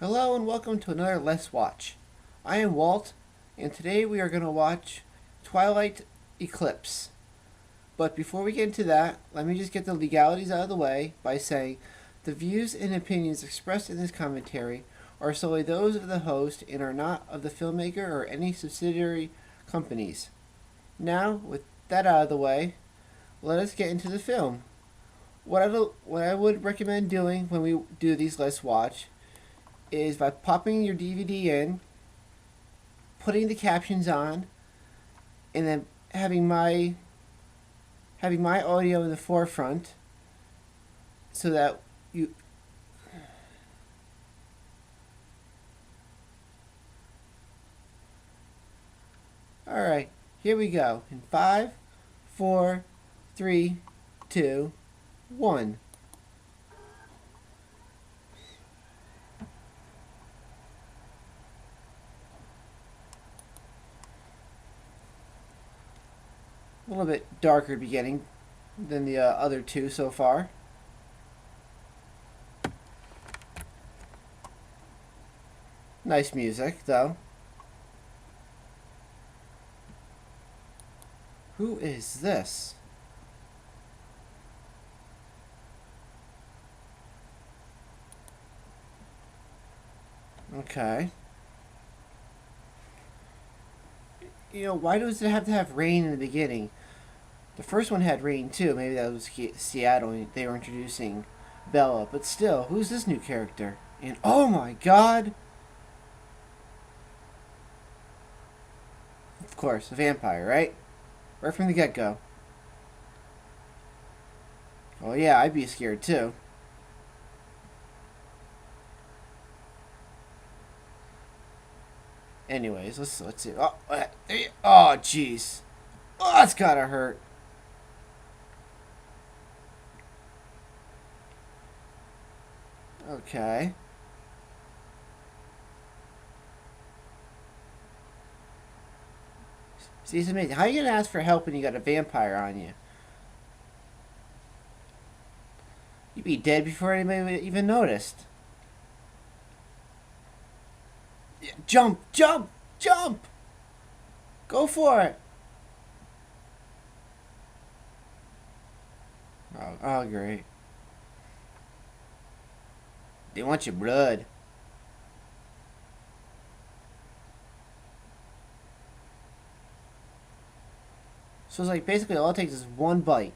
Hello and welcome to another Let's Watch. I am Walt, and today we are going to watch Twilight Eclipse. But before we get into that, let me just get the legalities out of the way by saying the views and opinions expressed in this commentary are solely those of the host and are not of the filmmaker or any subsidiary companies. Now, with that out of the way, let us get into the film. What I would recommend doing when we do these Let's Watch is by popping your DVD in, putting the captions on, and then having my audio in the forefront so that you Alright, here we go. In 5, 4, 3, 2, 1. A little bit darker beginning than the other two so far. Nice music, though. Who is this? Okay. You know, why does it have to have rain in the beginning? The first one had rain too. Maybe that was Seattle and they were introducing Bella. But still, who's this new character? And oh my god! Of course, a vampire, right? Right from the get-go. Oh yeah, I'd be scared too. Anyways, let's see. Oh, jeez. Oh, that's gotta hurt. Okay. See, it's amazing. How are you gonna ask for help when you got a vampire on you? You'd be dead before anybody even noticed. Yeah, jump! Jump! Jump! Go for it! Oh, great. They want your blood. So it's like basically all it takes is one bite.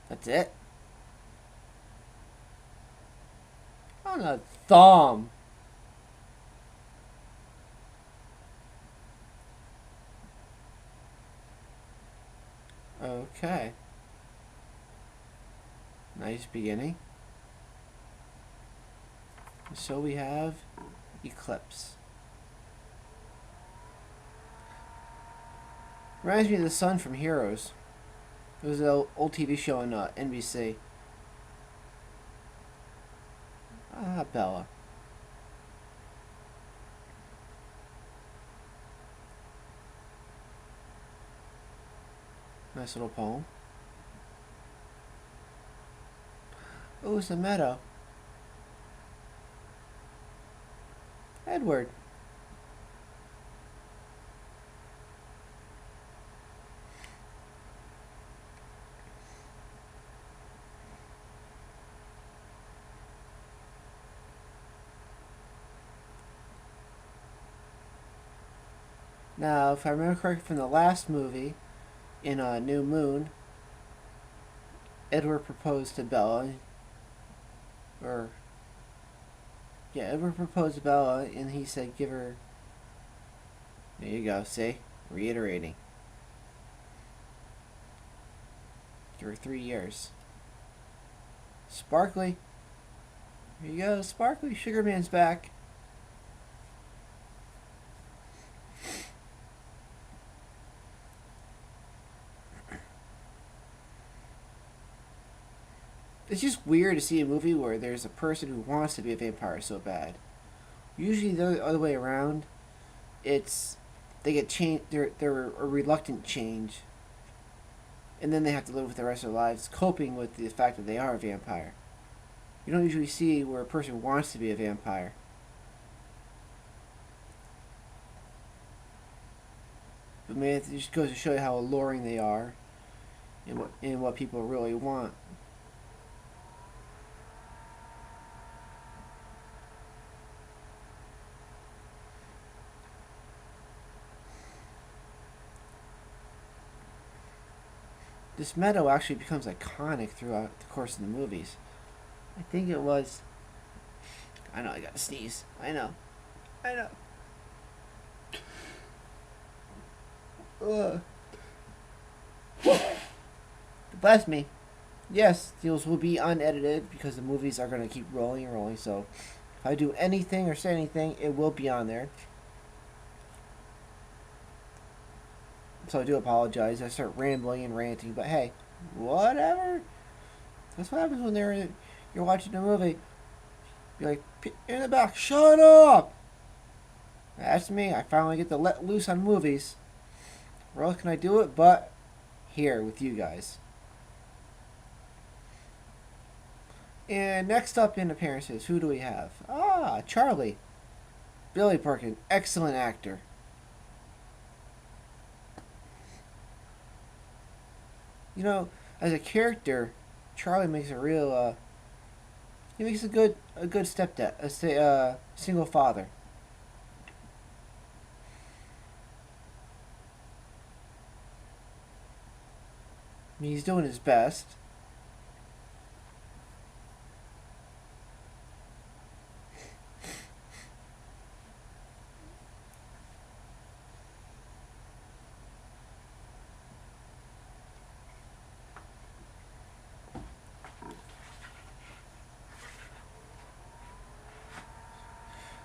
That's it. On a thumb. Okay. Nice beginning. So we have Eclipse. Reminds me of the sun from Heroes. It was an old TV show on NBC. Ah, Bella. Nice little poem. Oh, it's a meadow. Edward. Now, if I remember correctly from the last movie, in New Moon, Edward proposed to Bella, or yeah, Edward proposed to Bella, and he said, "Give her." There you go. See, reiterating. Give her 3 years. Sparkly. Here you go, Sparkly. Sugar Man's back. It's just weird to see a movie where there's a person who wants to be a vampire so bad. Usually the other way around, it's they get changed. They're a reluctant change, and then they have to live with the rest of their lives coping with the fact that they are a vampire. You don't usually see where a person wants to be a vampire. But man, it just goes to show you how alluring they are and what people really want. This meadow actually becomes iconic throughout the course of the movies. I think it was. I know, I gotta sneeze. I know. Ugh. Bless me. Yes, those will be unedited because the movies are going to keep rolling and rolling. So if I do anything or say anything, it will be on there. So I do apologize. I start rambling and ranting, but hey, whatever. That's what happens when you're watching a movie. You're like, in the back, shut up! That's me. I finally get to let loose on movies. Where else can I do it but here with you guys? And next up in appearances, who do we have? Ah, Charlie. Billy Perkin, excellent actor. You know, as a character, Charlie makes a real, he makes a good stepdad, a single father. I mean, he's doing his best.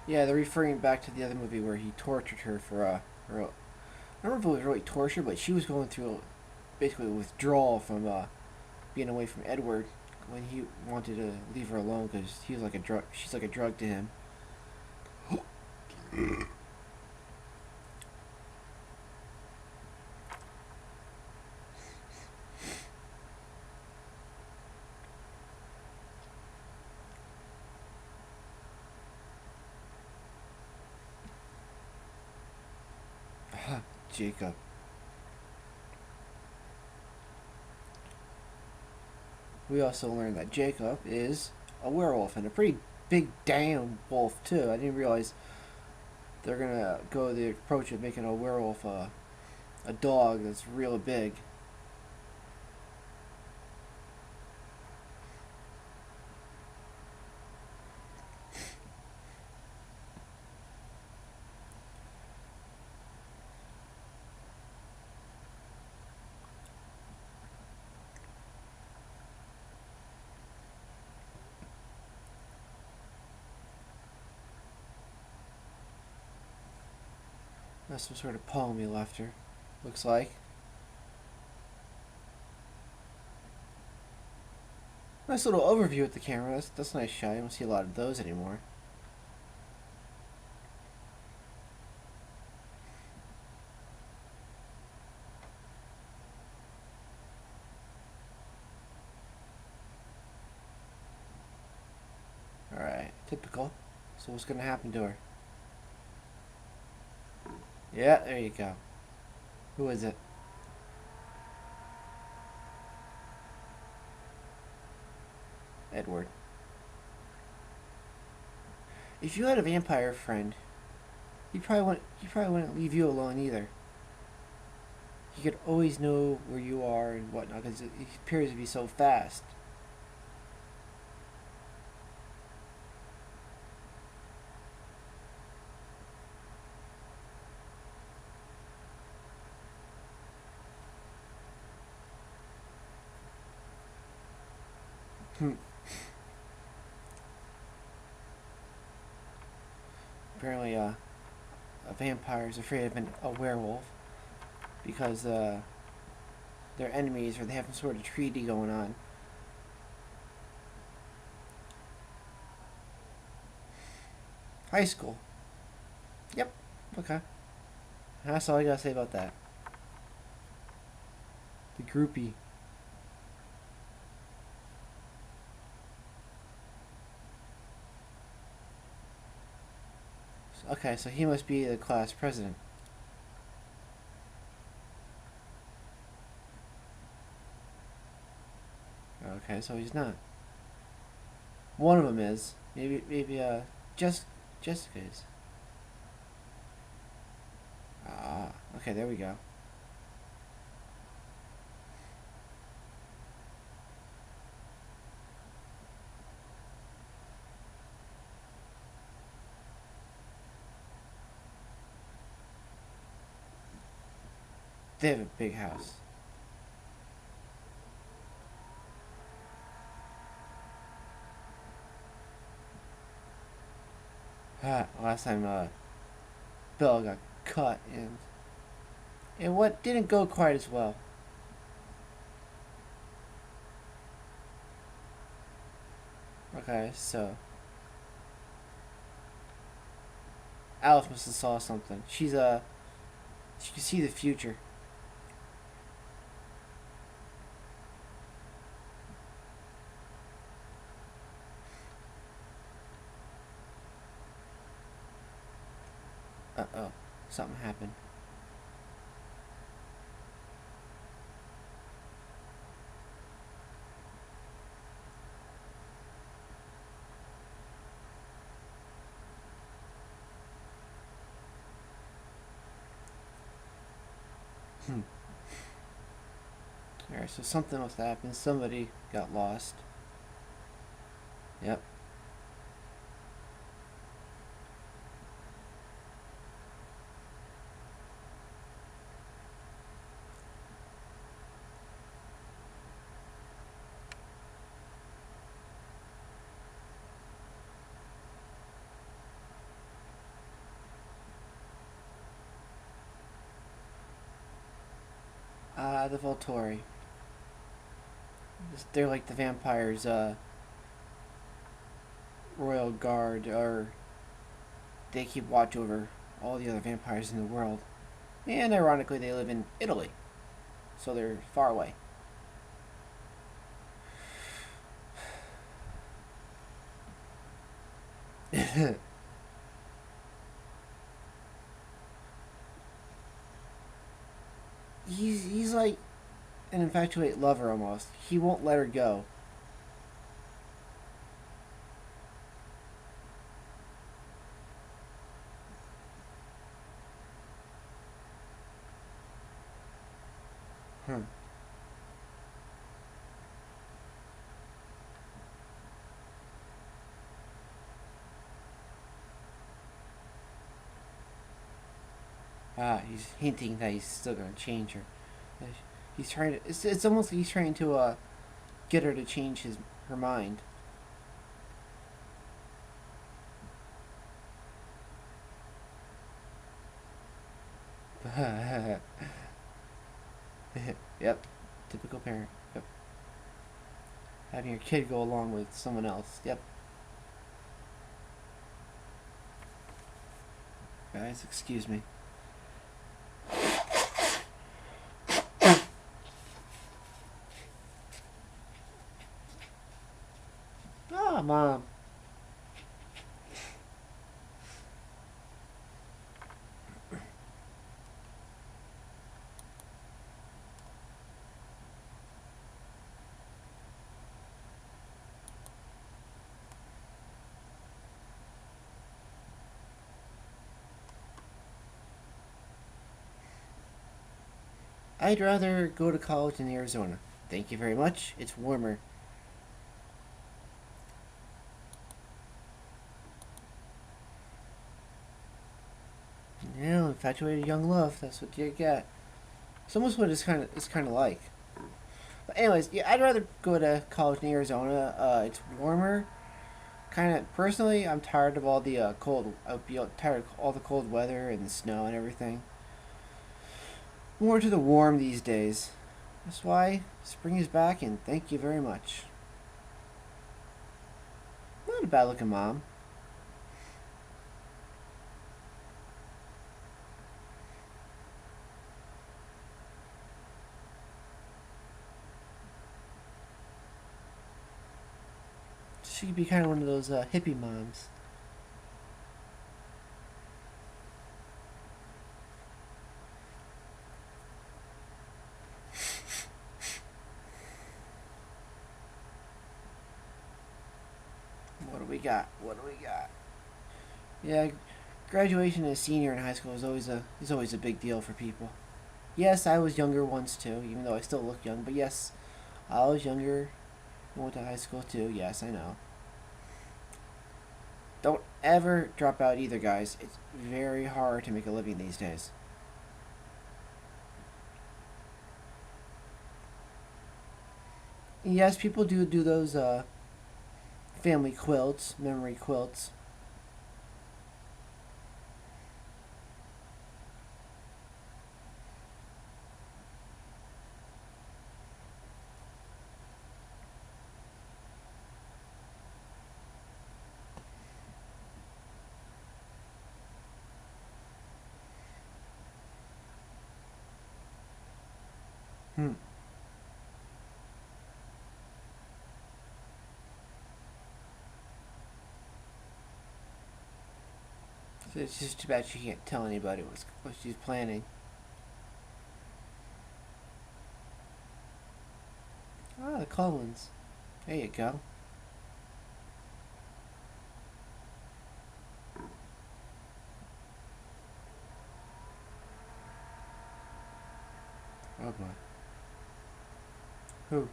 Yeah, they're referring back to the other movie where he tortured her for I don't know if it was really torture, but she was going through basically a withdrawal from being away from Edward when he wanted to leave her alone because he was like a drug. She's like a drug to him. Jacob. We also learned that Jacob is a werewolf and a pretty big damn wolf too. I didn't realize they're gonna go the approach of making a werewolf a dog that's real big. That's some sort of poem he left her. Looks like. Nice little overview with the camera. That's a nice shot. You don't see a lot of those anymore. Alright, typical. So what's gonna happen to her? Yeah, there you go. Who is it? Edward. If you had a vampire friend, he probably wouldn't leave you alone either. He could always know where you are and whatnot because he appears to be so fast. Apparently, a vampire is afraid of a werewolf because they're enemies or they have some sort of treaty going on. High school. Yep. Okay. That's all I gotta say about that. The groupie. Okay, so he must be the class president. Okay, so he's not. One of them is. Maybe Jessica is. Ah, okay, there we go. They have a big house. Last time Bill got cut and what didn't go quite as well. Okay, so Alice must have saw something. She can see the future. Uh-oh, something happened. Alright, so something must have happened. Somebody got lost. Yep. The Volturi. They're like the vampires, royal guard, or they keep watch over all the other vampires in the world. And ironically, they live in Italy, so they're far away. he's like an infatuated lover almost. He won't let her go. Hmm. He's hinting that he's still gonna change her. He's trying to. It's almost like he's trying to get her to change her mind. Yep, typical parent. Yep, having your kid go along with someone else. Yep. Guys, excuse me. Ah, Mom. I'd rather go to college in Arizona. Thank you very much. It's warmer. Yeah, infatuated young love. That's what you get. It's almost what it's kind of like. But anyways, yeah, I'd rather go to college in Arizona. It's warmer. Kind of personally, I'm tired of all the cold. I'd be tired of all the cold weather and the snow and everything. More to the warm these days. That's why spring is back, and thank you very much. Not a bad looking mom. She could be kind of one of those hippie moms. we got? What do we got? Yeah, graduation as senior in high school is always a big deal for people. Yes, I was younger once too, even though I still look young. But yes, I was younger. I went to high school too. Yes, I know. Don't ever drop out either, guys. It's very hard to make a living these days. Yes, people do those family quilts, memory quilts. Hmm. So it's just too bad she can't tell anybody what she's planning. Ah, the Collins. There you go. Oh boy. Who?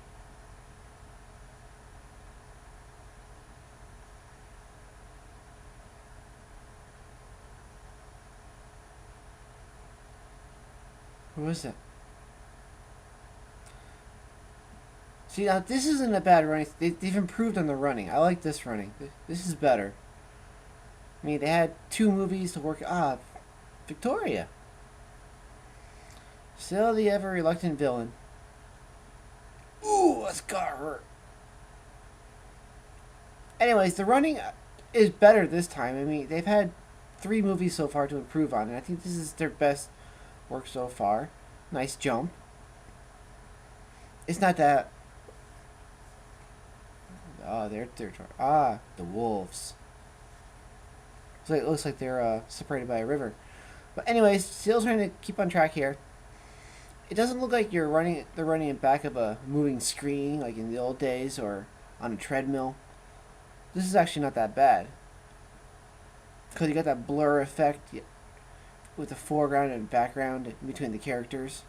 Who is it? See, now this isn't a bad running. They've improved on the running. I like this running. This is better. I mean, they had two movies to work. Ah, Victoria. Still the ever reluctant villain. Ooh, that's got hurt. Anyways, the running is better this time. I mean, they've had three movies so far to improve on, and I think this is their best work so far. Nice jump. It's not that. Oh, they're the wolves. So it looks like they're separated by a river. But anyways, still trying to keep on track here. It doesn't look like they're running in back of a moving screen like in the old days or on a treadmill. This is actually not that bad because you got that blur effect with the foreground and background between the characters.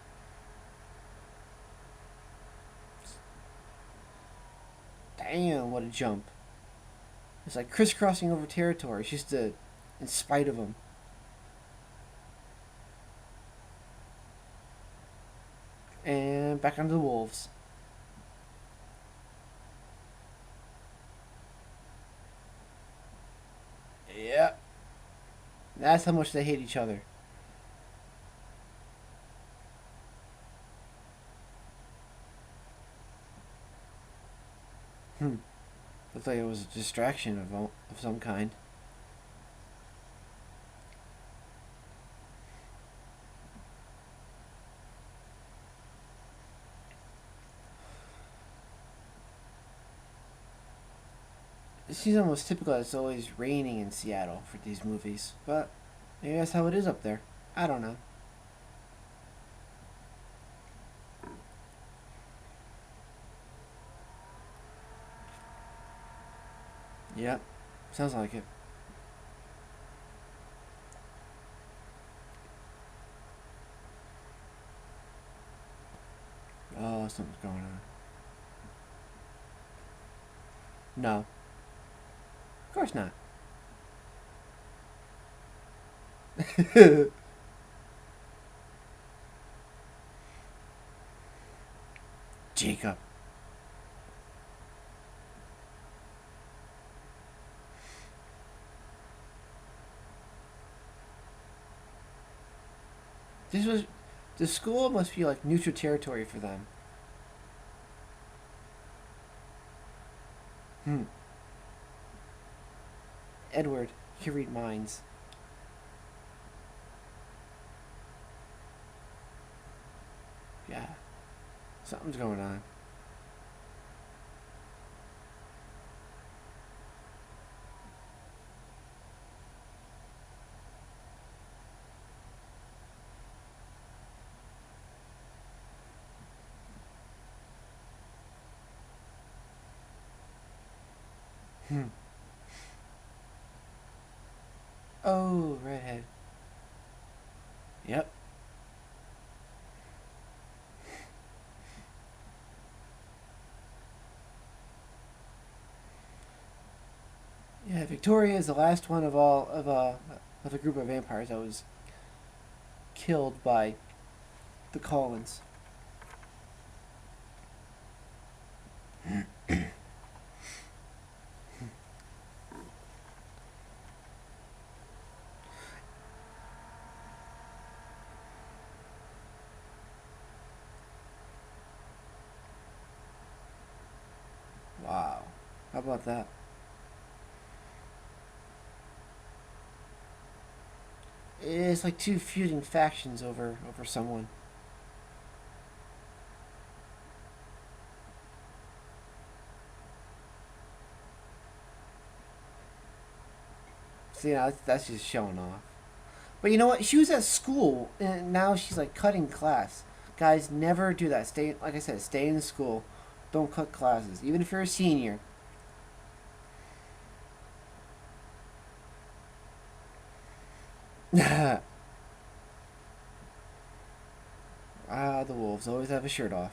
Damn, what a jump! It's like crisscrossing over territory, just in spite of them. And back onto the wolves. Yeah, that's how much they hate each other. Hmm. Looks like it was a distraction of some kind. It seems almost typical that it's always raining in Seattle for these movies, but maybe that's how it is up there. I don't know. Yep, sounds like it. Oh, something's going on. No, of course not. Jacob. This was the school must be like neutral territory for them. Hmm. Edward, you can read minds. Yeah, something's going on. Hmm. Oh, redhead. Yep. Yeah, Victoria is the last one of all of a group of vampires that was killed by the Collins. Wow. How about that? It's like two feuding factions over someone. See, that's just showing off. But you know what? She was at school, and now she's like cutting class. Guys, never do that. Stay, like I said, stay in school. Don't cut classes, even if you're a senior. The wolves always have a shirt off.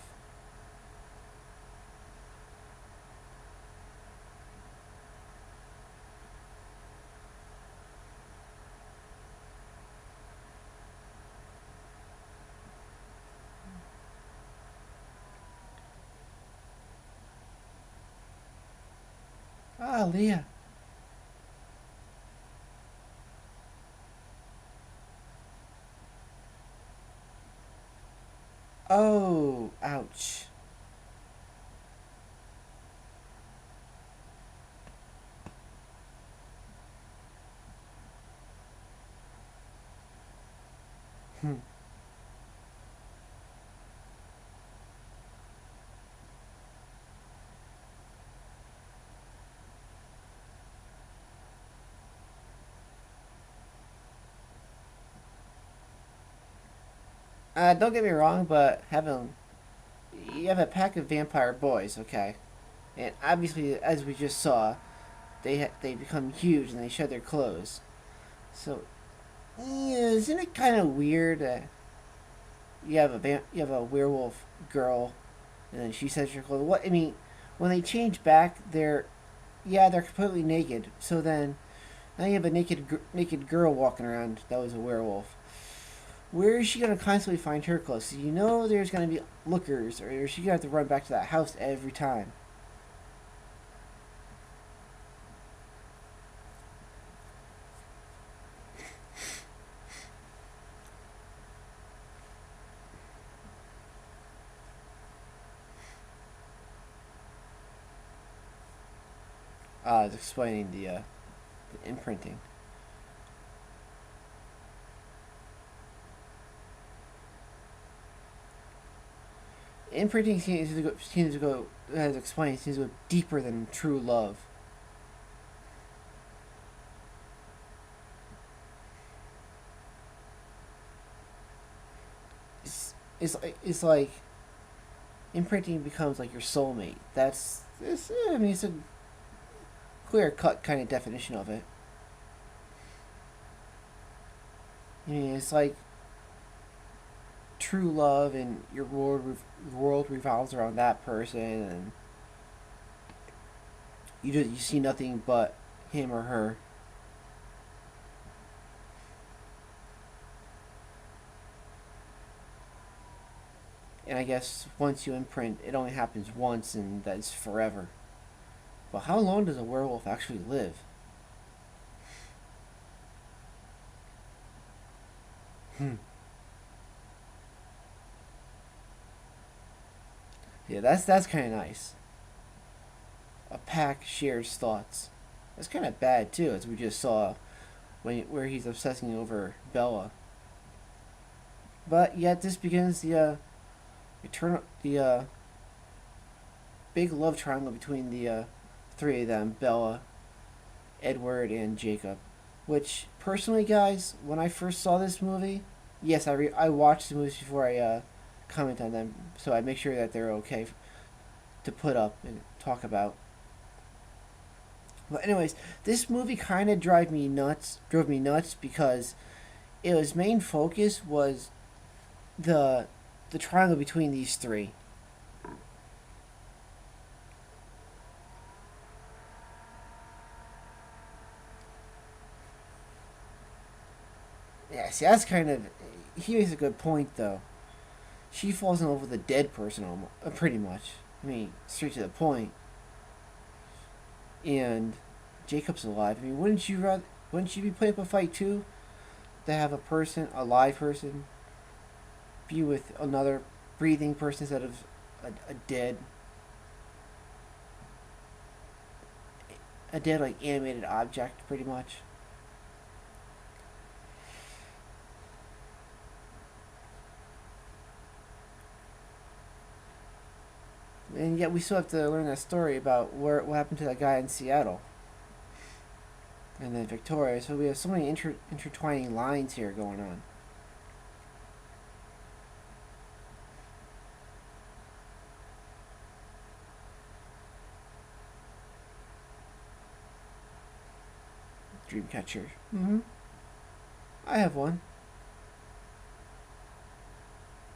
Leah. Oh, ouch. Hmm. Don't get me wrong, but having you have a pack of vampire boys, okay, and obviously, as we just saw, they become huge and they shed their clothes. So, yeah, isn't it kind of weird that you have a werewolf girl, and then she sheds her clothes? What I mean, when they change back, they're completely naked. So then now you have a naked girl walking around that was a werewolf. Where is she gonna constantly find her clothes? So you know there's gonna be lookers, or is she gonna have to run back to that house every time? It's explaining the imprinting. Imprinting as explained, seems to go deeper than true love. It's like imprinting becomes like your soulmate. I mean, it's a clear cut kind of definition of it. I mean, it's like true love, and your world revolves around that person, and you see nothing but him or her. And I guess once you imprint, it only happens once, and that's forever. But how long does a werewolf actually live? Hmm. Yeah, that's kind of nice. A pack shares thoughts. That's kind of bad too, as we just saw where he's obsessing over Bella. But yet this begins the big love triangle between the three of them: Bella, Edward, and Jacob. Which personally, guys, when I first saw this movie, yes, I watched the movies before I comment on them, so I make sure that they're okay to put up and talk about. But anyways, this movie kind of drove me nuts because its main focus was the the triangle between these three. Yeah, see, that's kind of. He makes a good point, though. She falls in love with a dead person, almost, pretty much. I mean, straight to the point. And Jacob's alive. I mean, wouldn't you be putting up a fight too? To have a live person, be with another breathing person instead of a dead like animated object, pretty much. And yet we still have to learn that story about what happened to that guy in Seattle. And then Victoria. So we have so many intertwining lines here going on. Dreamcatcher. Mm-hmm. I have one.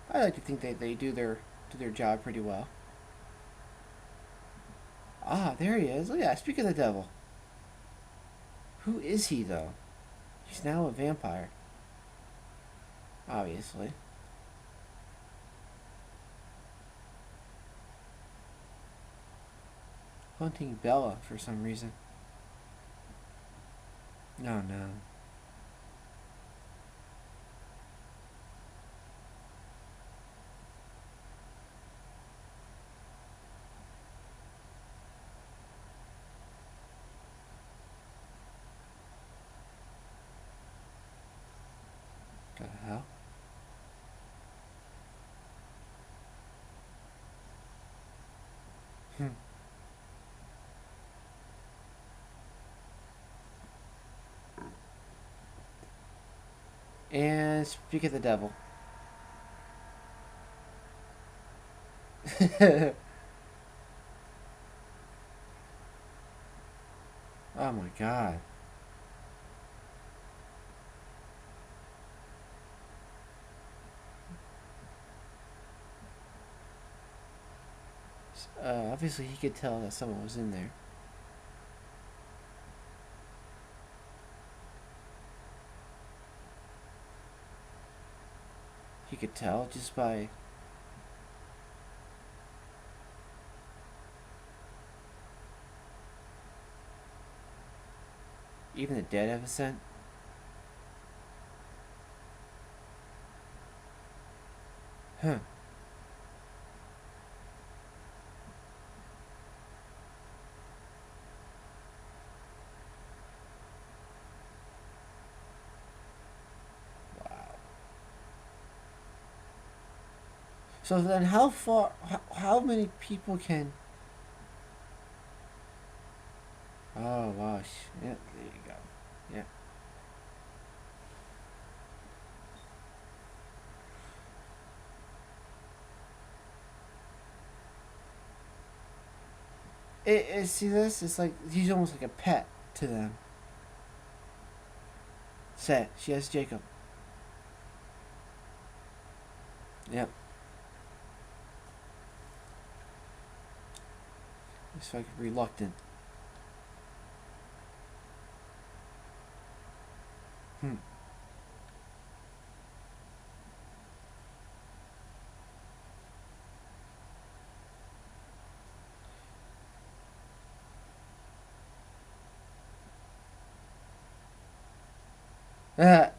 I like to think they do their job pretty well. Ah, there he is. Oh yeah, speak of the devil. Who is he though? He's now a vampire. Obviously. Hunting Bella for some reason. No, no. What the hell? Hmm. And speak of the devil. Oh my god. Obviously he could tell that someone was in there. He could tell just by. Even the dead have a scent. Huh. Wow. So then how many people can. Oh, gosh. Yep, there you go. Yeah. See this? It's like he's almost like a pet to them. Set. She has Jacob. Yep. Looks like reluctant. Hmm. Ah,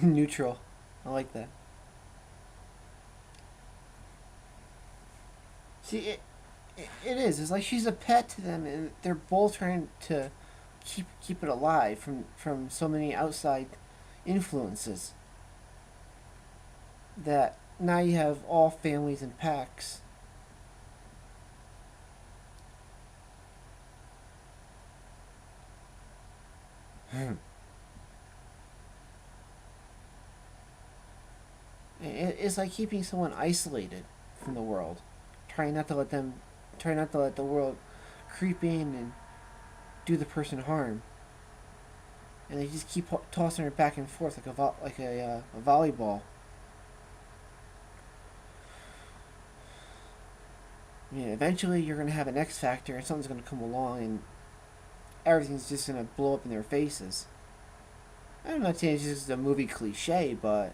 neutral. I like that. See, it is. It's like she's a pet to them, and they're both trying to keep it alive from so many outside influences. That now you have all families in packs. Hmm. It's like keeping someone isolated from the world, trying not to let them, trying not to let the world creep in and do the person harm, and they just keep tossing her back and forth like a volleyball. I mean, eventually you're gonna have an X factor, and something's gonna come along, and everything's just gonna blow up in their faces. I'm not saying it's just a movie cliche, but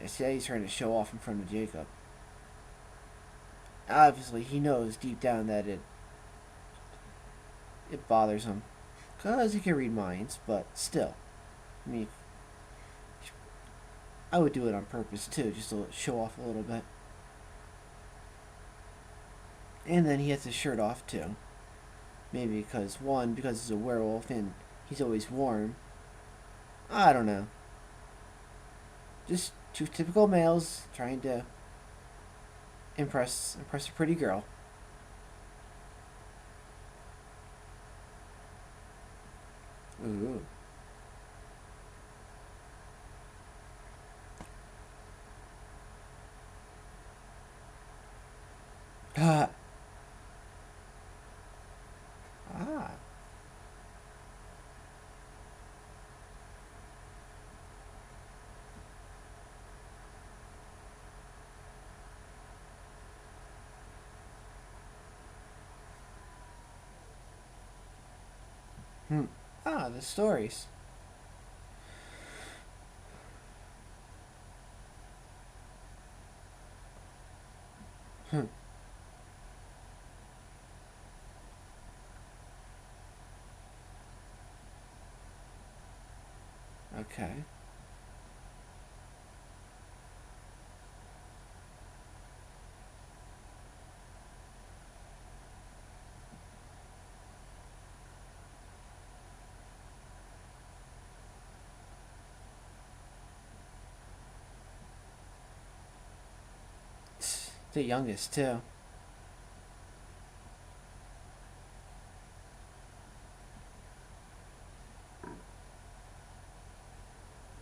say he's trying to show off in front of Jacob. Obviously, he knows deep down that it bothers him, cause he can read minds. But still, I mean, I would do it on purpose too, just to show off a little bit. And then he has his shirt off too. Maybe because he's a werewolf and he's always warm. I don't know. Just two typical males trying to impress a pretty girl. Ooh. Ah. Ah. Hmm. Ah, the stories. Hmm. Okay. The youngest too.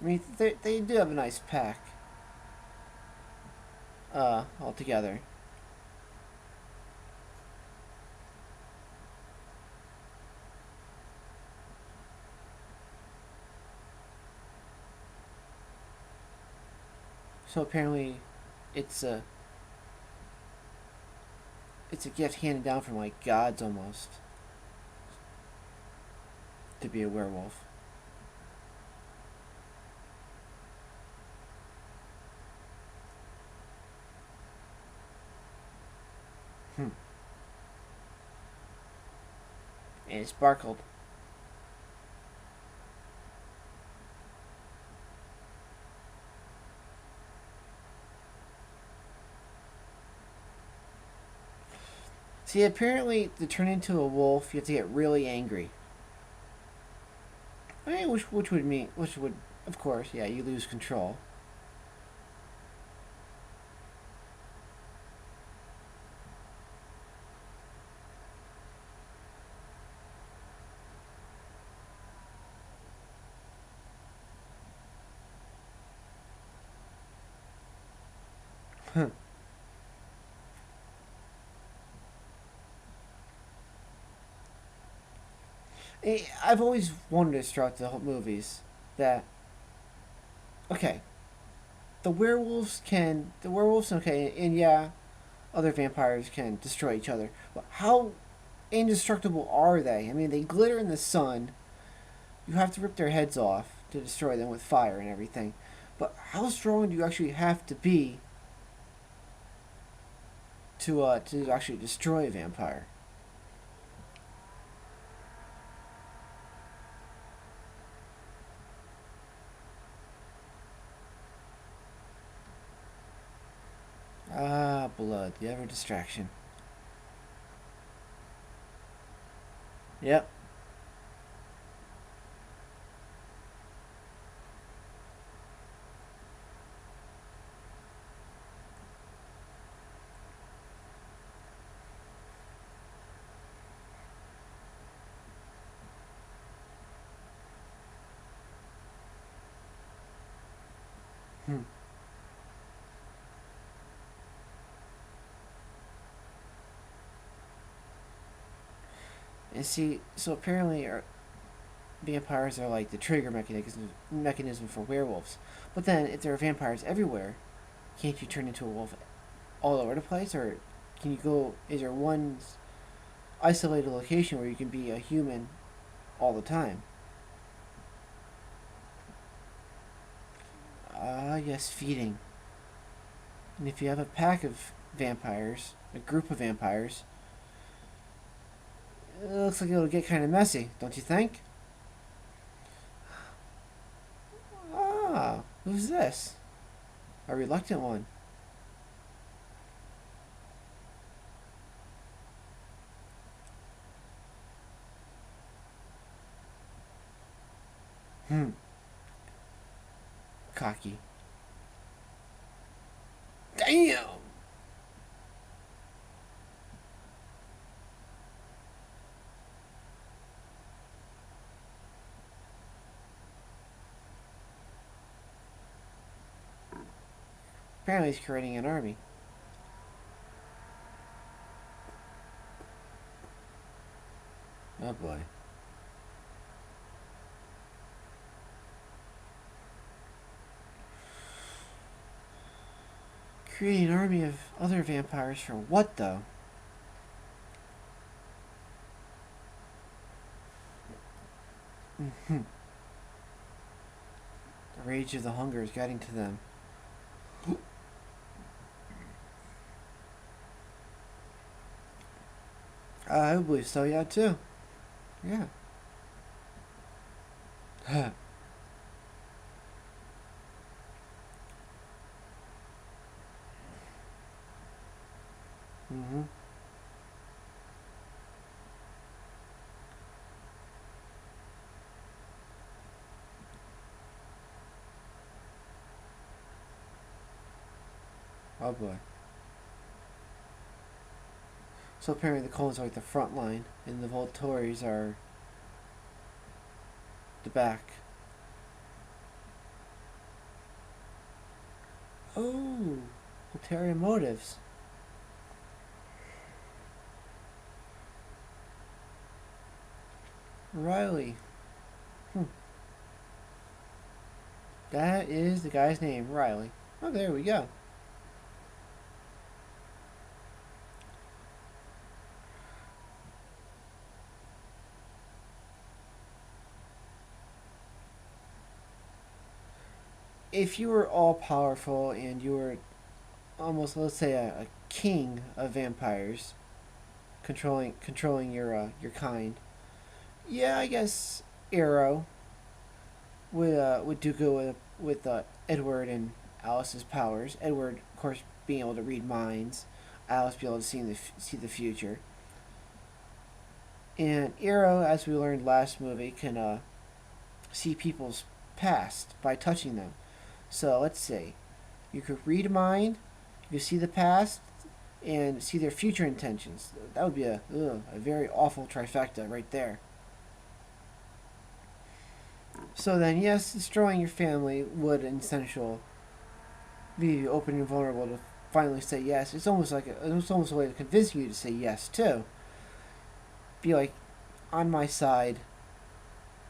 I mean, they do have a nice pack. Altogether. So apparently, it's a it's a gift handed down from like gods almost to be a werewolf. Hmm. And it sparkled. See, apparently, to turn into a wolf, you have to get really angry. I mean, which would, of course, yeah, you lose control. I've always wondered throughout the whole movies that okay, the werewolves okay, and yeah, other vampires can destroy each other. But how indestructible are they? I mean, they glitter in the sun. You have to rip their heads off to destroy them with fire and everything. But how strong do you actually have to be to actually destroy a vampire? Ah, blood, the ever distraction. Yep. Hmm. And see, so apparently vampires are like the trigger mechanism for werewolves. But then, if there are vampires everywhere, can't you turn into a wolf all over the place? Or can you go, is there one isolated location where you can be a human all the time? Yes, feeding. And if you have a pack of vampires, a group of vampires, it looks like it'll get kind of messy, don't you think? Ah, who's this? A reluctant one. Hmm. Cocky. Damn! Apparently he's creating an army. Oh boy. Creating an army of other vampires for what, though? The rage of the hunger is getting to them. I believe so, yeah, too. Yeah. Mm-hmm. Oh boy. So apparently the Cones are like the front line, and the Voltores are the back. Oh, ulterior motives. Riley. Hmm. That is the guy's name, Riley. Oh, there we go. If you were all powerful and you were almost, let's say, a king of vampires, controlling your kind, yeah, I guess Arrow would do good with Edward and Alice's powers. Edward, of course, being able to read minds. Alice being able to see the future. And Arrow, as we learned last movie, can see people's past by touching them. So let's say you could read a mind, you could see the past, and see their future intentions. That would be a very awful trifecta right there. So then, yes, destroying your family would, in essential, leave you open and vulnerable to finally say yes. It's almost a way to convince you to say yes too. Be like, on my side.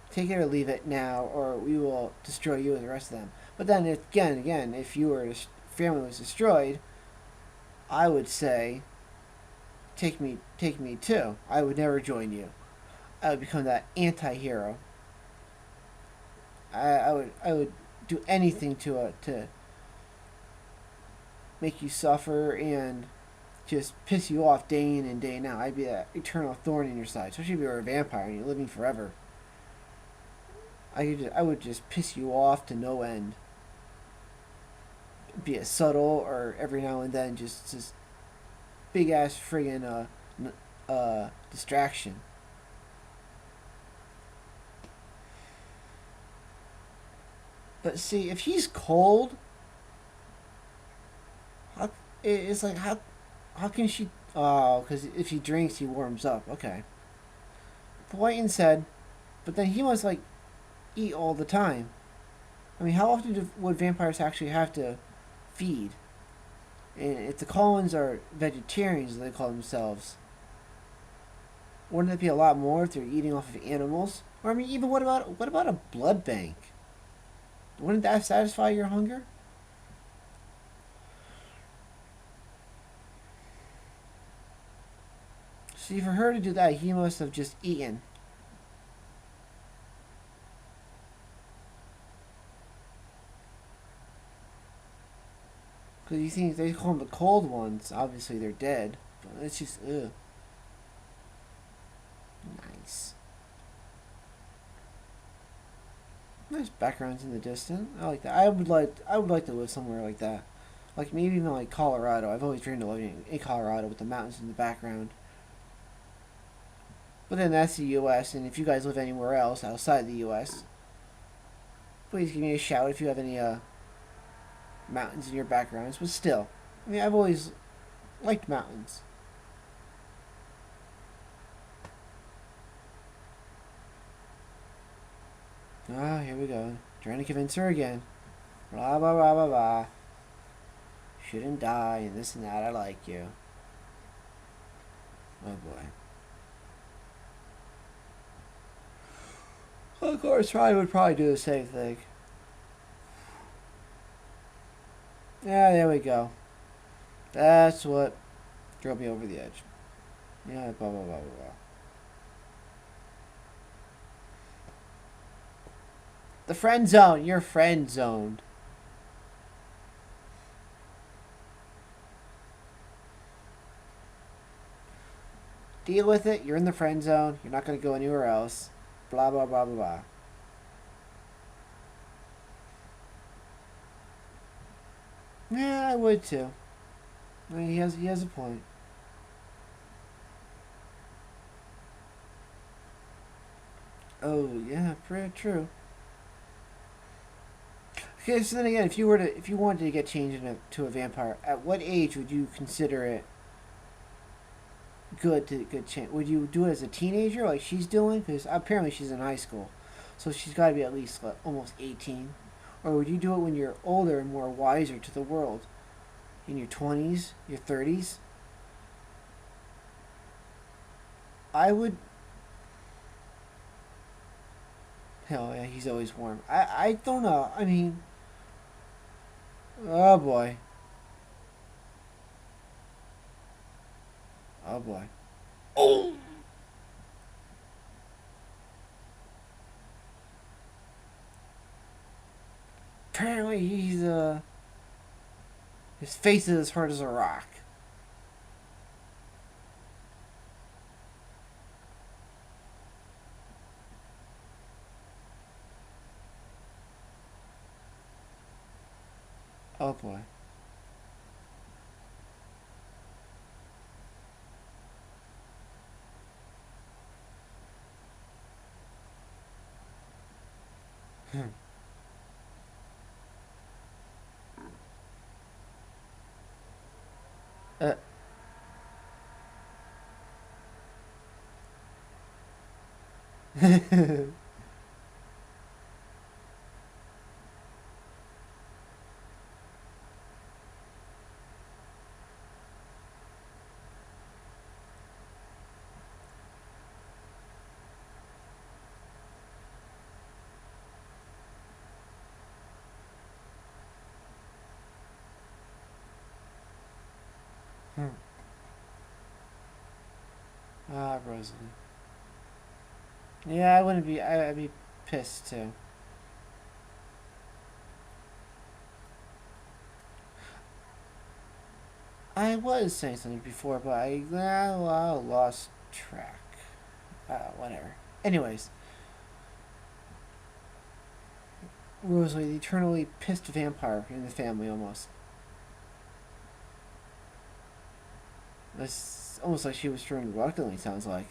Take it or leave it now, or we will destroy you and the rest of them. But then, again, if your family was destroyed, I would say, take me too. I would never join you. I would become that anti-hero. I would do anything to make you suffer and just piss you off day in and day out. I'd be that eternal thorn in your side, especially if you're a vampire and you're living forever. I would just piss you off to no end. Be it subtle or every now and then just big ass friggin' distraction. But see, if he's cold, it's like how can she? Oh, because if he drinks, he warms up. Okay. Whiten said, but then he must like eat all the time. I mean, how often would vampires actually have to feed? And if the Collins are vegetarians, they call themselves, Wouldn't it be a lot more if they're eating off of animals? Or I mean, even what about a blood bank? Wouldn't that satisfy your hunger? See, for her to do that, he must have just eaten. Because you think they call them the cold ones. Obviously, they're dead. But it's just, ugh. Nice. Nice backgrounds in the distance. I like that. I would like to live somewhere like that. Like maybe even like Colorado. I've always dreamed of living in Colorado with the mountains in the background. But then that's the U.S. And if you guys live anywhere else outside the U.S., please give me a shout if you have any mountains in your backgrounds. But still, I mean, I've always liked mountains. Ah, here we go. Trying to convince her again. Blah blah blah blah blah. Shouldn't die and this and that. I like you. Oh boy. Of course, Ryan would probably do the same thing. Yeah, there we go. That's what drove me over the edge. Yeah, blah blah blah blah blah. The friend zone. You're friend zoned. Deal with it. You're in the friend zone. You're not going to go anywhere else. Blah blah blah blah blah. Yeah, I would too. I mean, he has a point. Oh yeah, pretty true. Okay, so then again, if you wanted to get changed into a vampire, at what age would you consider it good change? Would you do it as a teenager like she's doing? Because apparently she's in high school, so she's got to be at least like, almost 18. Or would you do it when you're older and more wiser to the world, in your 20s, your 30s? I would. Hell yeah, he's always warm. I don't know. I mean, oh boy, oh boy. Oh. Apparently he's his face is as hard as a rock. Oh boy. uh, ah, Rosalie. Yeah, I wouldn't be. I'd be pissed too. I was saying something before, but I lost track. Whatever. Anyways, Rosalie, the eternally pissed vampire in the family, almost. It's almost like she was turned reluctantly. Sounds like.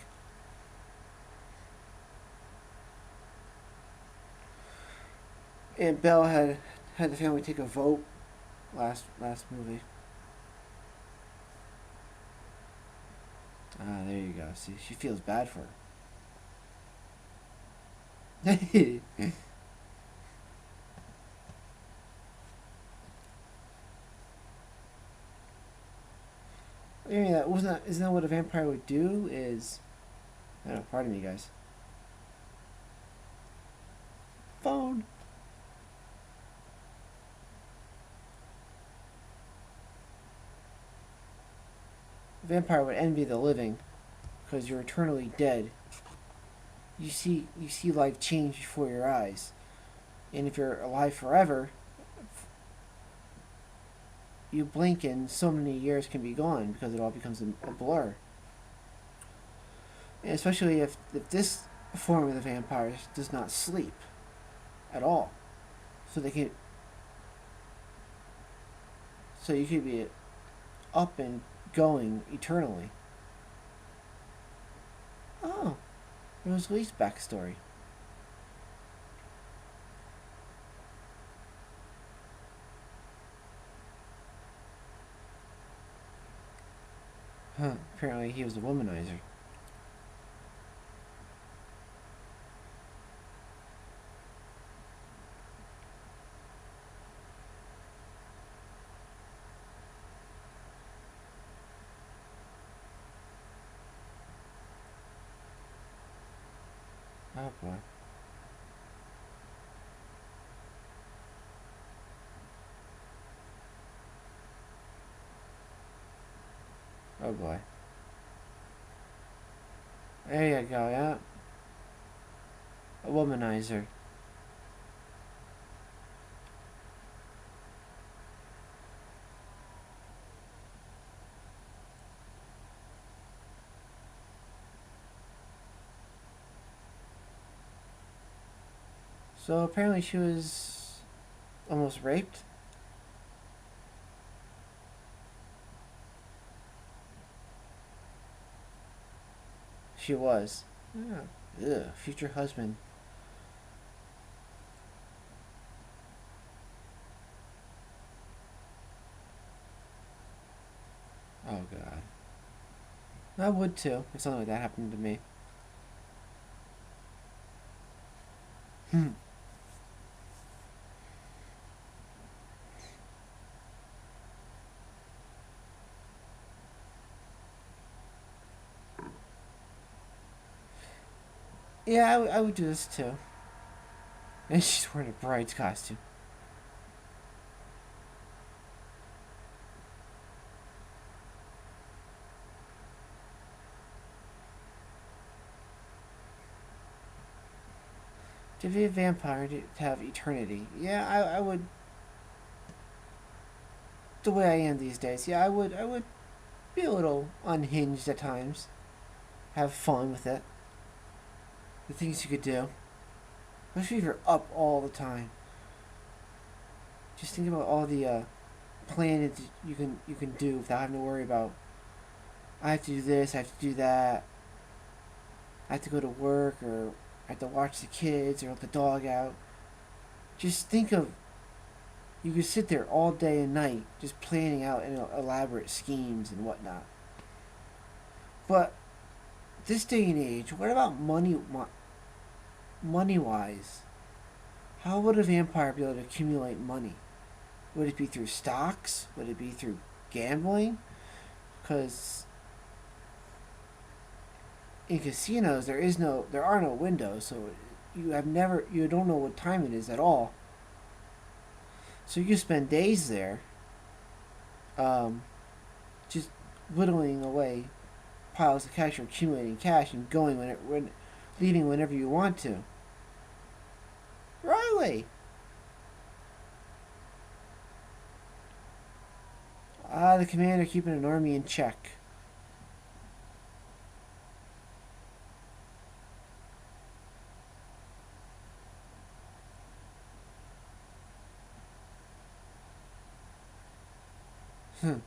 And Belle had the family take a vote last movie. Ah, there you go. See, she feels bad for her. I mean, isn't that what a vampire would do? Is I don't know, pardon me, guys. Phone. A vampire would envy the living because you're eternally dead. You see life change before your eyes. And if you're alive forever, you blink and so many years can be gone because it all becomes a blur. And especially if this form of the vampire does not sleep at all. So you could be up and going eternally. Oh, it was Lee's backstory. Huh, apparently he was a womanizer. Oh boy. Oh boy. There you go, yeah. A womanizer. So apparently she was almost raped. She was. Yeah. Ugh, future husband. Oh god. I would too, if something like that happened to me. Hmm. Yeah, I would do this too. And she's wearing a bride's costume. To be a vampire, to have eternity. Yeah, I would. The way I am these days, yeah, I would be a little unhinged at times. Have fun with it. The things you could do. Especially if you're up all the time. Just think about all the planning you can do without having to worry about. I have to do this. I have to do that. I have to go to work, or I have to watch the kids, or let the dog out. Just think of, you could sit there all day and night just planning out elaborate schemes and whatnot. But this day and age, what about money wise? How would a vampire be able to accumulate money? Would it be through stocks? Would it be through gambling? Because in casinos there are no windows, so you don't know what time it is at all. So you spend days there, um, just whittling away piles of cash or accumulating cash and leaving whenever you want to. Riley. The commander keeping an army in check. Hmm.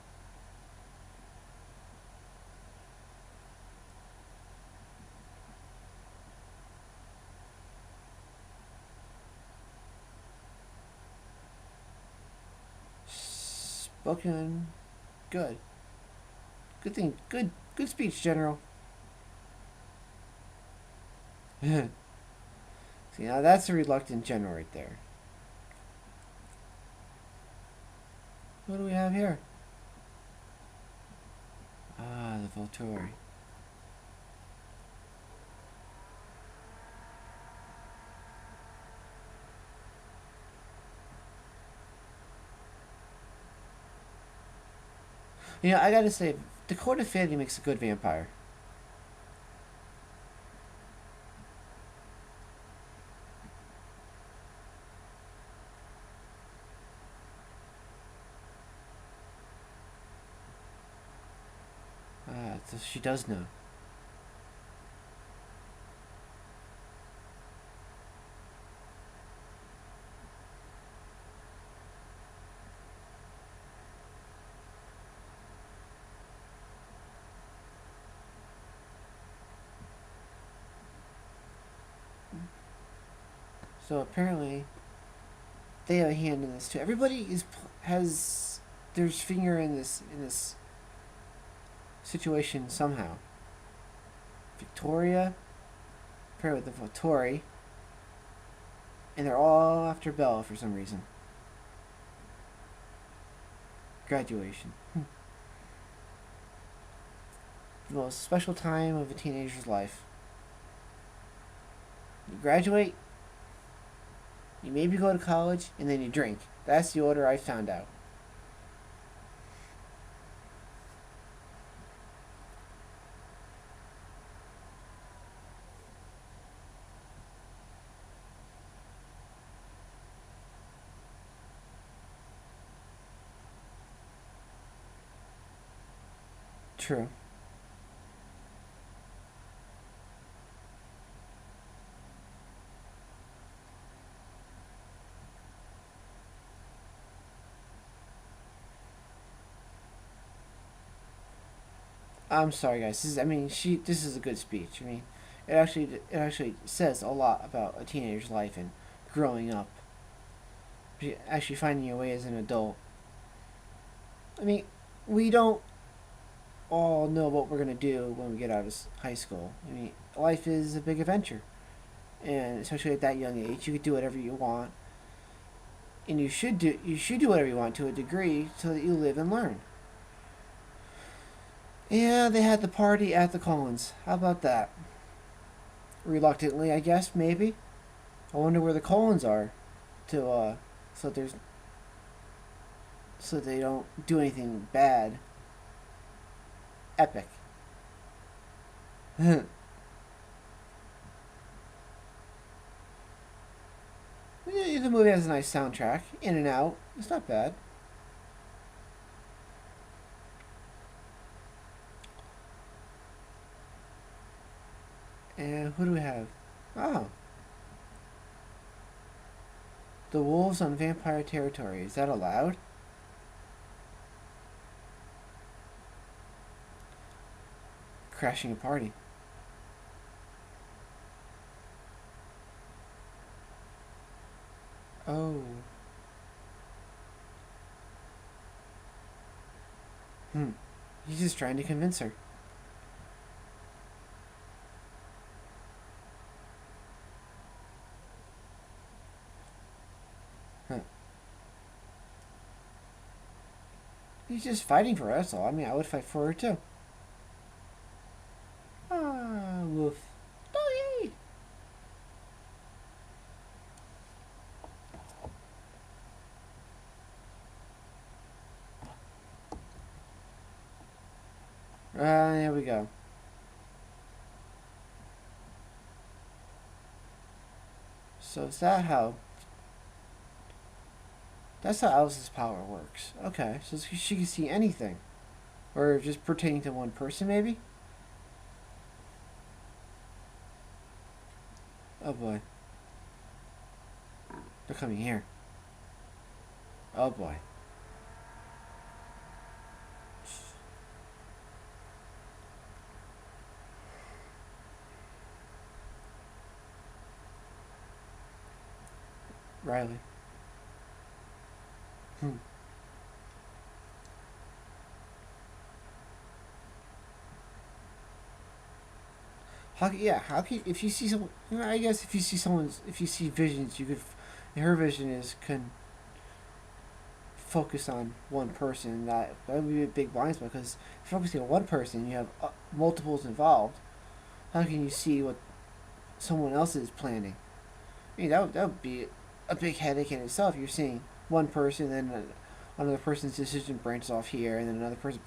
Spoken. Good. Good thing. Good speech, General. See, now that's a reluctant general right there. What do we have here? Ah, the Volturi. You know, I gotta say, Dakota Fanning makes a good vampire. So she does know. So apparently, they have a hand in this too. Everybody has their finger in this situation somehow. Victoria, paired with the Vittori, and they're all after Bella for some reason. Graduation. The most special time of a teenager's life. You graduate, you maybe go to college, and then you drink. That's the order I found out. True. I'm sorry, guys. This is a good speech. I mean, it actually says a lot about a teenager's life and growing up. Actually finding your way as an adult. I mean, we don't all know what we're gonna do when we get out of high school. I mean, life is a big adventure, and especially at that young age, you could do whatever you want, and you should do whatever you want to a degree so that you live and learn. Yeah, they had the party at the Collins. How about that? Reluctantly, I guess, maybe. I wonder where the Collins are, to so there's so they don't do anything bad. Epic. The movie has a nice soundtrack, in and out. It's not bad. And who do we have? Oh, the wolves on vampire territory. Is that allowed? Crashing a party. Oh. Hmm. He's just trying to convince her. Huh. He's just fighting for her, that's all. I mean, I would fight for her too. Ah, woof. Doggy! Here we go. So is that how... That's how Alice's power works. Okay, so she can see anything. Or just pertaining to one person, maybe? Oh boy. They're coming here. Oh boy. Riley. Hmm. How can if you see someone? I guess if you see visions, you could. Her vision is can focus on one person. That would be a big blind spot because focusing on one person, you have multiples involved. How can you see what someone else is planning? I mean, that would be a big headache in itself. You're seeing one person, then another person's decision branches off here, and then another person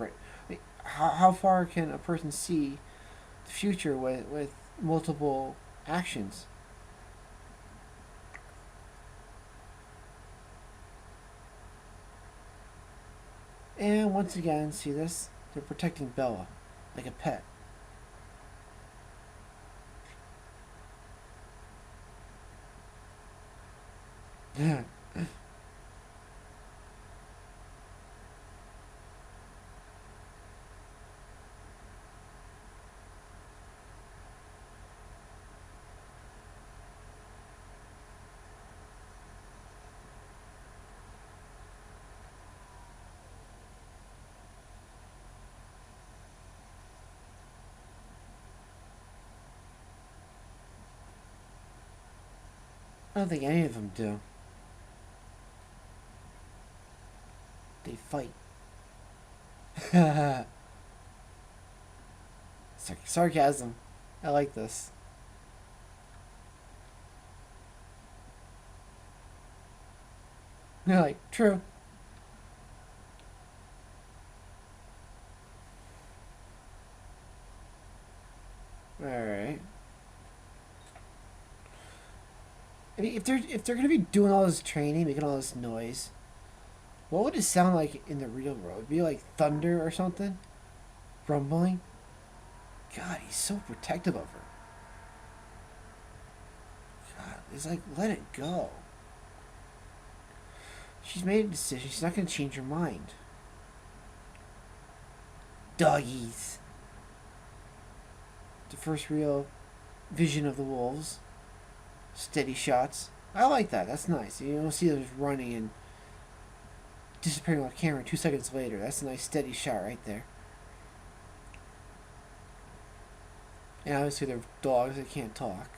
how far can a person see the future with multiple actions? And once again, see this? They're protecting Bella like a pet. I don't think any of them do. They fight. Sarcasm. I like this. You're like, true. Alright. I mean, if they're gonna be doing all this training, making all this noise, what would it sound like in the real world? It'd be like thunder or something? Rumbling? God, he's so protective of her. God, it's like, let it go. She's made a decision. She's not gonna change her mind. Doggies. The first real vision of the wolves. Steady shots. I like that. That's nice. You don't see them just running and disappearing off camera 2 seconds later. That's a nice steady shot right there. And obviously they're dogs that can't talk.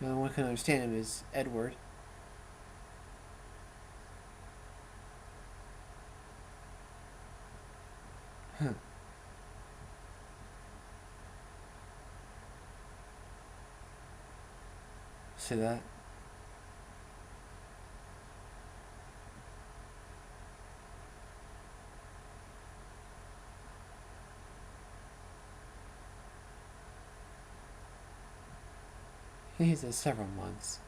The only one who can understand him is Edward. Huh. See that? He says several months.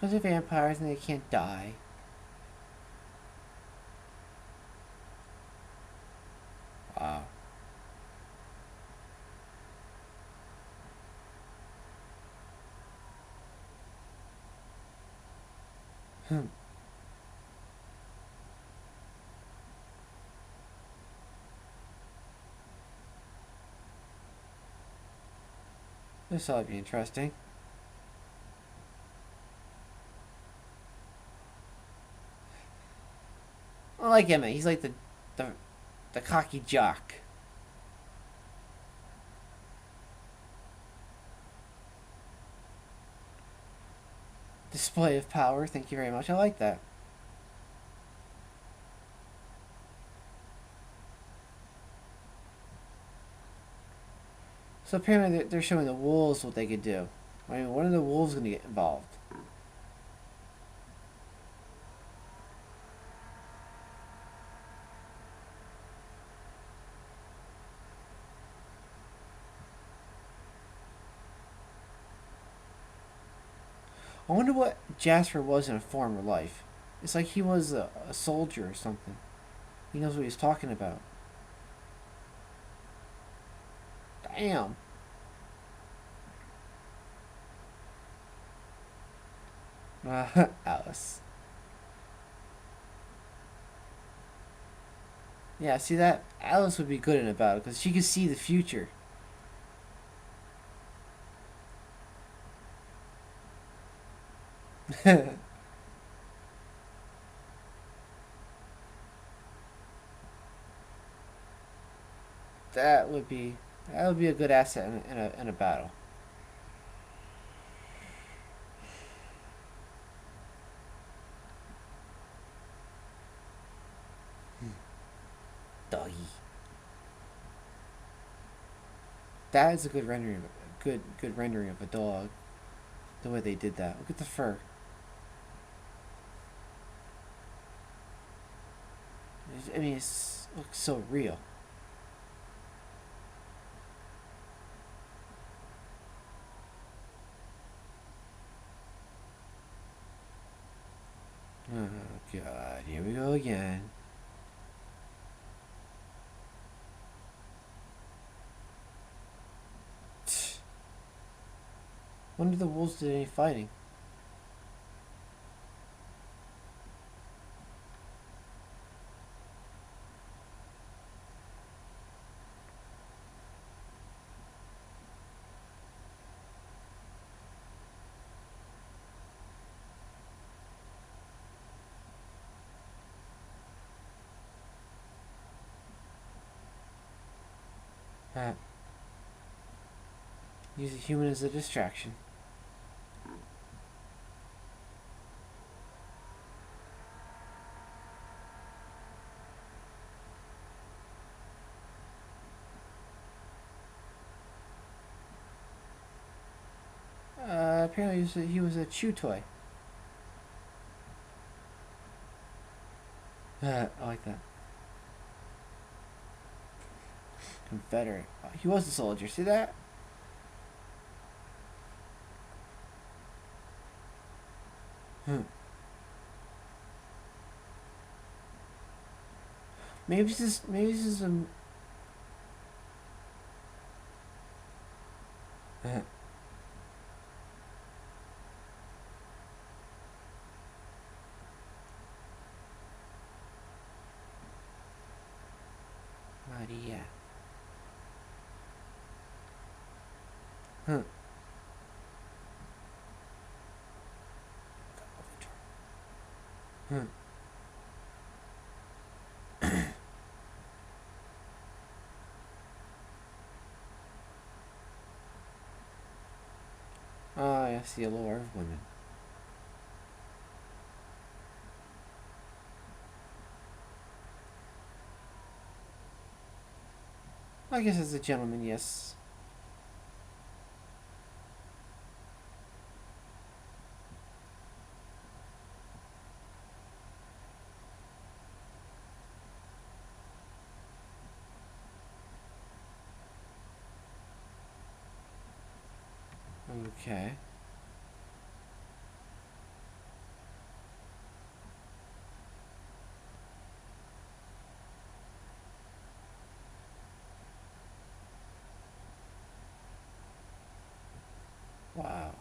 Because they're vampires and they can't die. Wow. Hmm. This ought to be interesting. I like him. He's like the cocky jock. Display of power. Thank you very much. I like that. So apparently they're showing the wolves what they could do. I mean, when are the wolves going to get involved? I wonder what Jasper was in a former life. It's like he was a soldier or something. He knows what he's talking about. Damn. Alice. Yeah, see that? Alice would be good in a battle because she could see the future. that would be that would be a good asset in a battle. Doggy. That is a good rendering. Good rendering of a dog. The way they did that. Look at the fur. I mean, it looks so real. Oh God, here we go again. Wonder if the wolves did any fighting. Use a human as a distraction. Apparently he was a chew toy. I like that. Confederate. Oh, he was a soldier. See that? Maybe this is a. Maria. Ah, I see a lure of women. I guess as a gentleman, yes. Okay. Wow.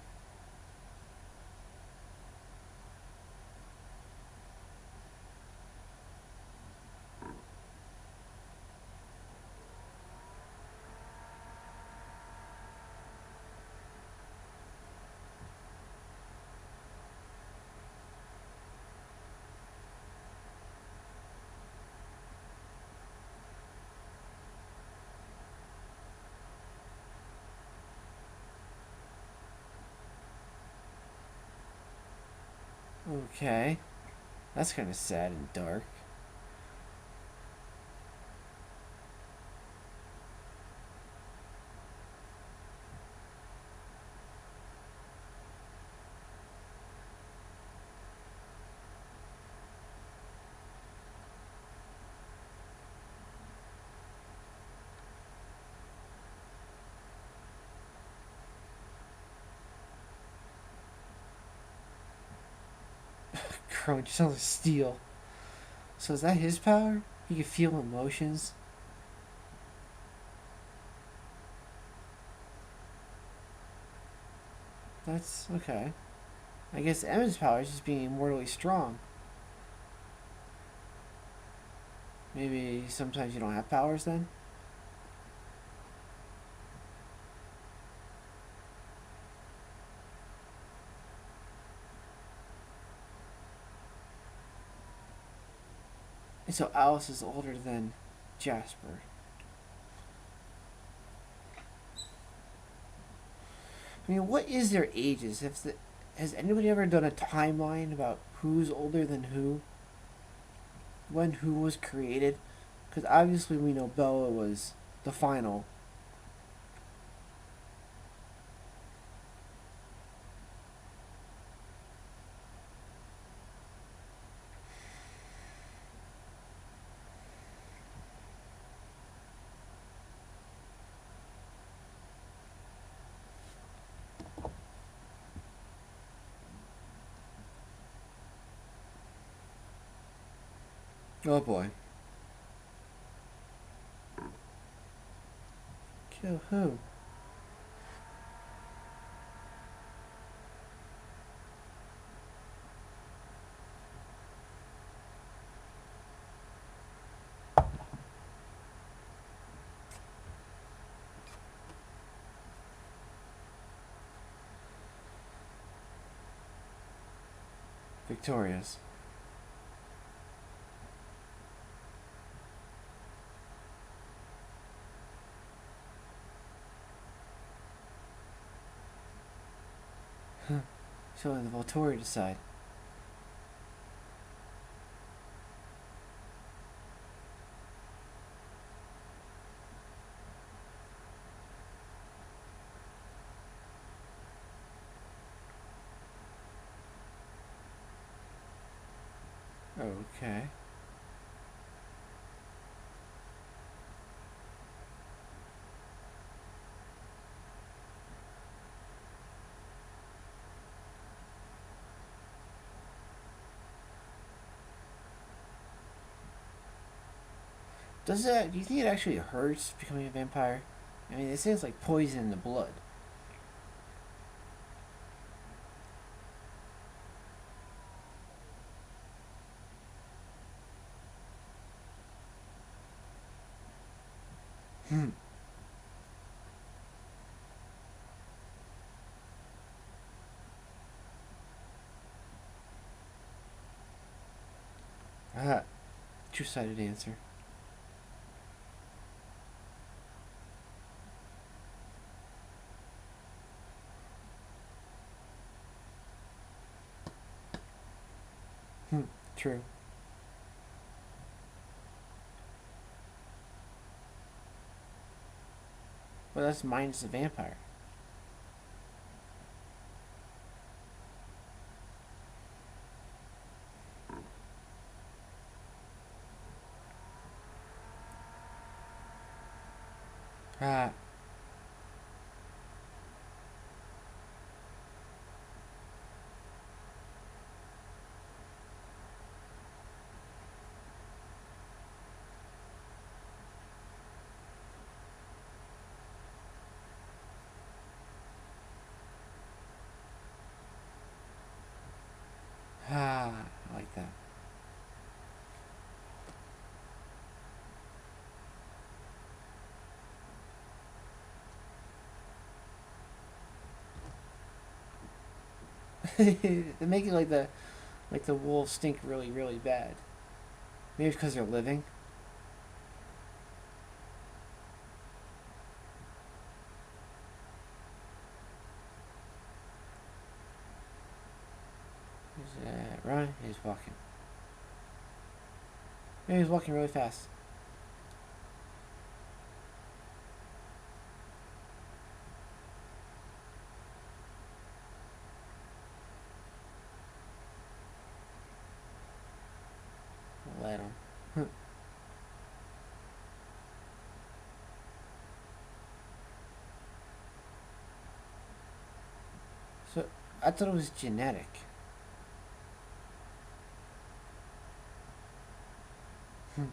Okay. That's kind of sad and dark. Crunch sounds like steel. So is that his power? He can feel emotions? That's okay. I guess Emma's power is just being immortally strong. Maybe sometimes you don't have powers then? And so Alice is older than Jasper. I mean, what is their ages? Has anybody ever done a timeline about who's older than who? When who was created? Because obviously we know Bella was the final. Oh boy. Kill who? Victorious. So let the Volturi decide. Okay. Does that? Do you think it actually hurts becoming a vampire? I mean, it seems like poison in the blood. Hmm. Ah, two-sided answer. Hmm. True. Well, that's minus a vampire. Ah. Ah. I like that. They make it like the wolves stink really really bad. Maybe it's because they're living. He's running. He's walking. Maybe he's walking really fast. Let him. So I thought it was genetic. Hmm.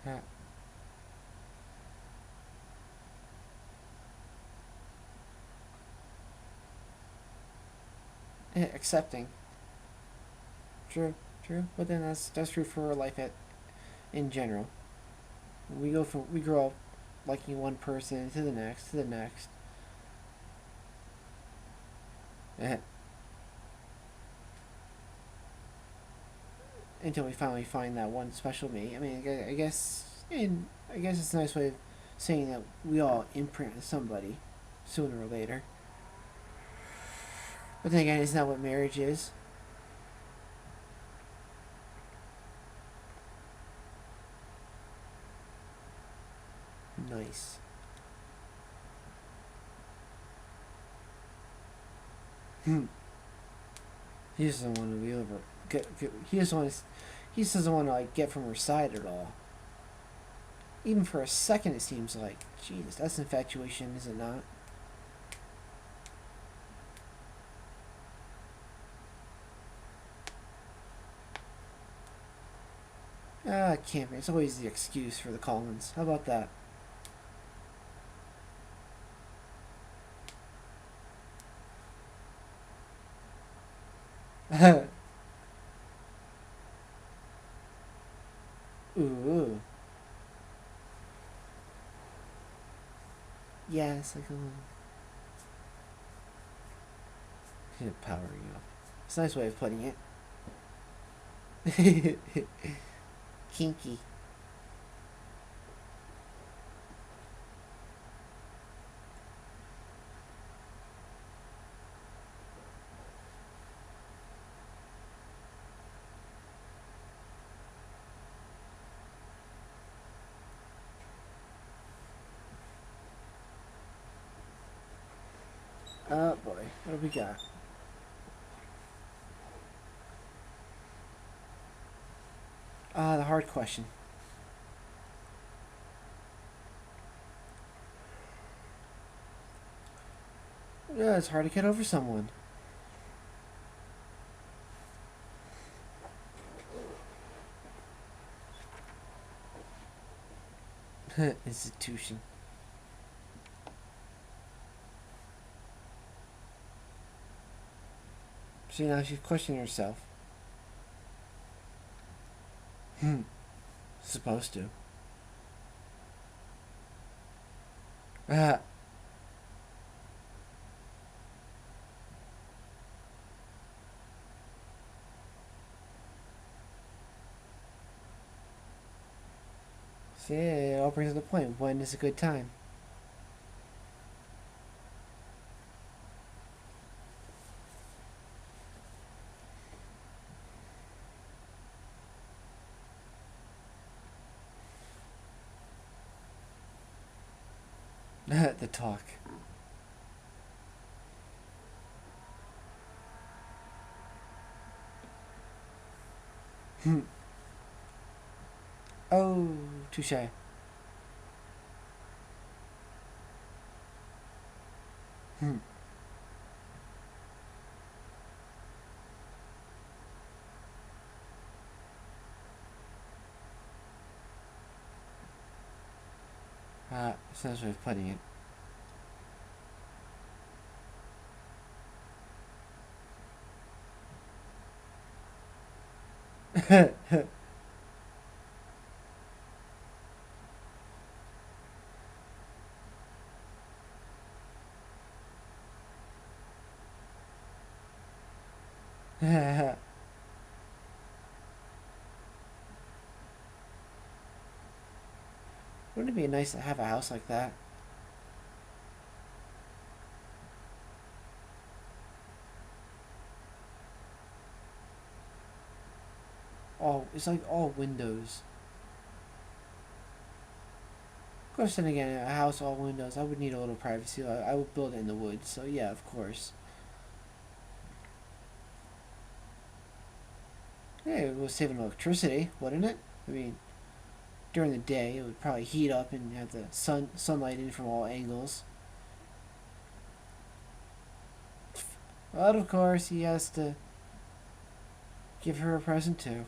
Ah. Accepting. True, true. But then that's true for life in general. We grow up liking one person to the next to the next. until we finally find that one special me. I mean, I guess, and I guess it's a nice way of saying that we all imprint on somebody sooner or later. But then again, isn't that what marriage is? Nice. Hmm. He just doesn't want to be over. He just wants. He just doesn't want to like get from her side at all. Even for a second, it seems like. Jesus, that's infatuation, is it not? Ah, camping. It's always the excuse for the Collins. How about that? Ooh. Yes, I can. Power you up. It's a nice way of putting it. Kinky. Oh boy, what do we got? The hard question. Yeah, it's hard to get over someone. Institution. See, now she's questioning herself. Supposed to. Ah. See, it all brings to the point. When is a good time? The talk. Oh, touche. That's a nice way of putting it. Wouldn't it be nice to have a house like that? It's like all windows. Of course, then again, a house all windows, I would need a little privacy. I would build it in the woods, so yeah, of course. Yeah, it was saving electricity, wouldn't it? I mean, during the day, it would probably heat up and have the sunlight in from all angles. But of course, he has to give her a present too.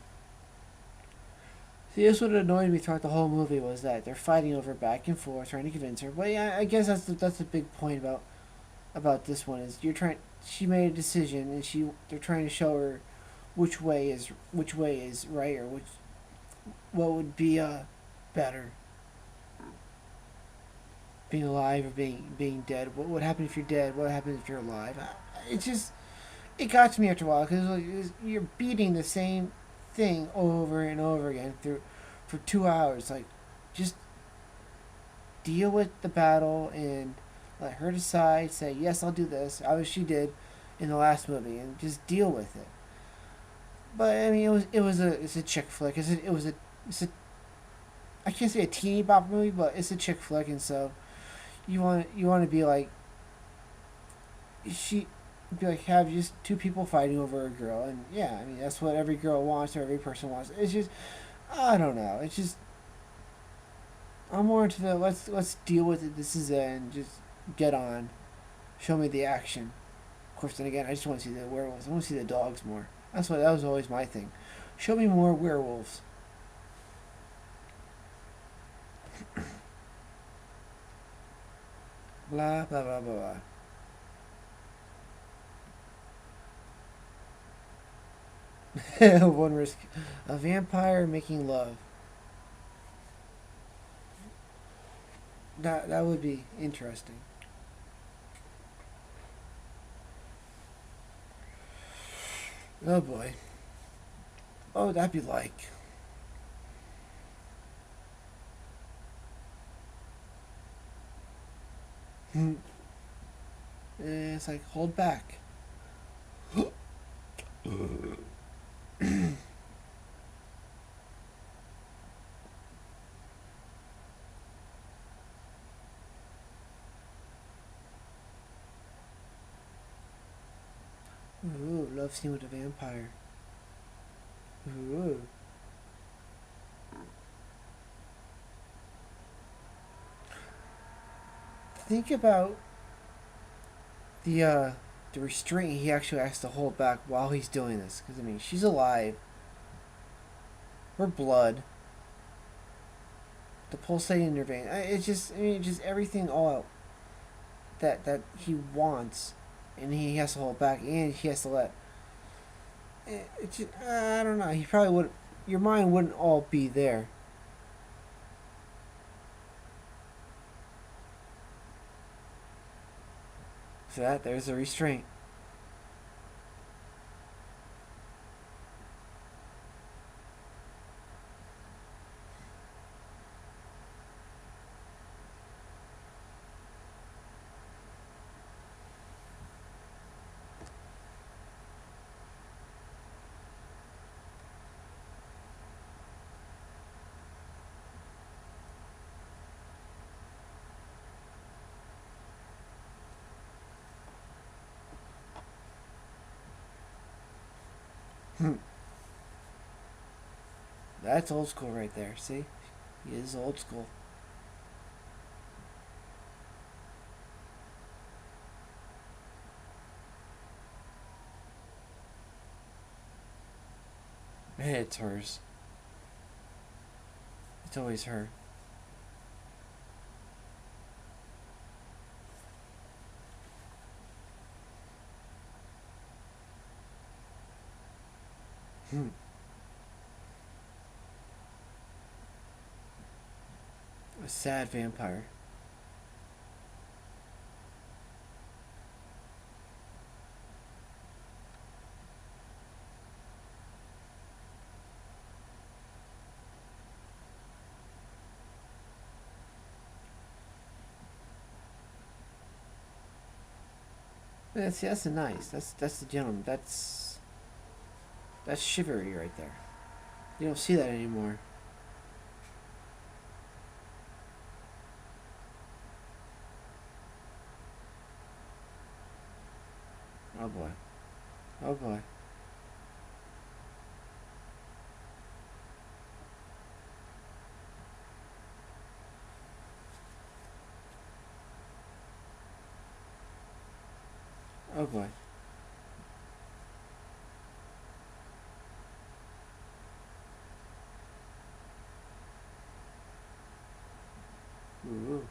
See, this what annoyed me throughout the whole movie was that they're fighting over back and forth, trying to convince her. But yeah, I guess that's the big point about this one is you're trying. She made a decision, and they're trying to show her which way is right, or what would be better, being alive or being dead. What would happen if you're dead? What happens if you're alive? It got to me after a while because you're beating the same thing over and over again for 2 hours. Like, just deal with the battle and let her decide. Say yes, I'll do this. Obviously, she did in the last movie, and just deal with it. But I mean, it's a chick flick. It's a I can't say a teeny bop movie, but it's a chick flick, and so you want to be like she be like have just two people fighting over a girl, and yeah, I mean that's what every girl wants or every person wants. It's just I don't know. It's just I'm more into the let's deal with it. This is it, and just get on. Show me the action. Of course, then again, I just want to see the werewolves. I want to see the dogs more. That was always my thing. Show me more werewolves. Blah blah blah blah blah. One risk. A vampire making love. That would be interesting. Oh boy. Oh, that'd be like. It's like hold back. Ooh, love scene with a vampire. Ooh. Think about the restraint he actually has to hold back while he's doing this. Because I mean, she's alive. Her blood, the pulsating in her vein. Just everything all out that he wants, and he has to hold back, and he has to let. I don't know. He probably would. Your mind wouldn't all be there. So there's a restraint. That's old school right there. See, he is old school. It's hers. It's always her. A sad vampire. That's nice. That's the gentleman. That's chivalry right there. You don't see that anymore. Oh boy. Oh boy. Oh boy. Ooh.